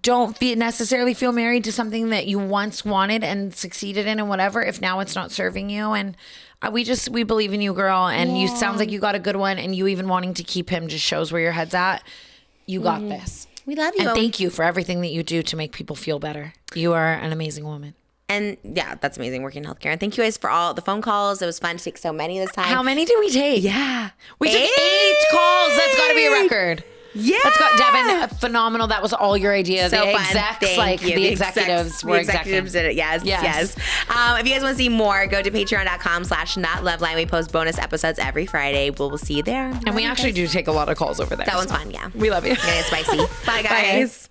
Don't necessarily feel married to something that you once wanted and succeeded in and whatever, if now it's not serving you. And we believe in you, girl. And you sounds like you got a good one. And you even wanting to keep him just shows where your head's at. You got this. We love you. And thank you for everything that you do to make people feel better. You are an amazing woman. And yeah, that's amazing working in healthcare. And thank you guys for all the phone calls. It was fun to take so many this time. How many did we take? Yeah. We took 8 calls. That's got to be a record. Yeah. Let's go, Devin. Phenomenal. That was all your idea. So the fun. execs, Thank like you. the executives were executives. Did it. Yes. If you guys want to see more, go to patreon.com/NotLoveline. We post bonus episodes every Friday. We'll see you there. And we actually do take a lot of calls over there. That one's fun. Yeah. We love you. Yeah, it's spicy. Bye, guys.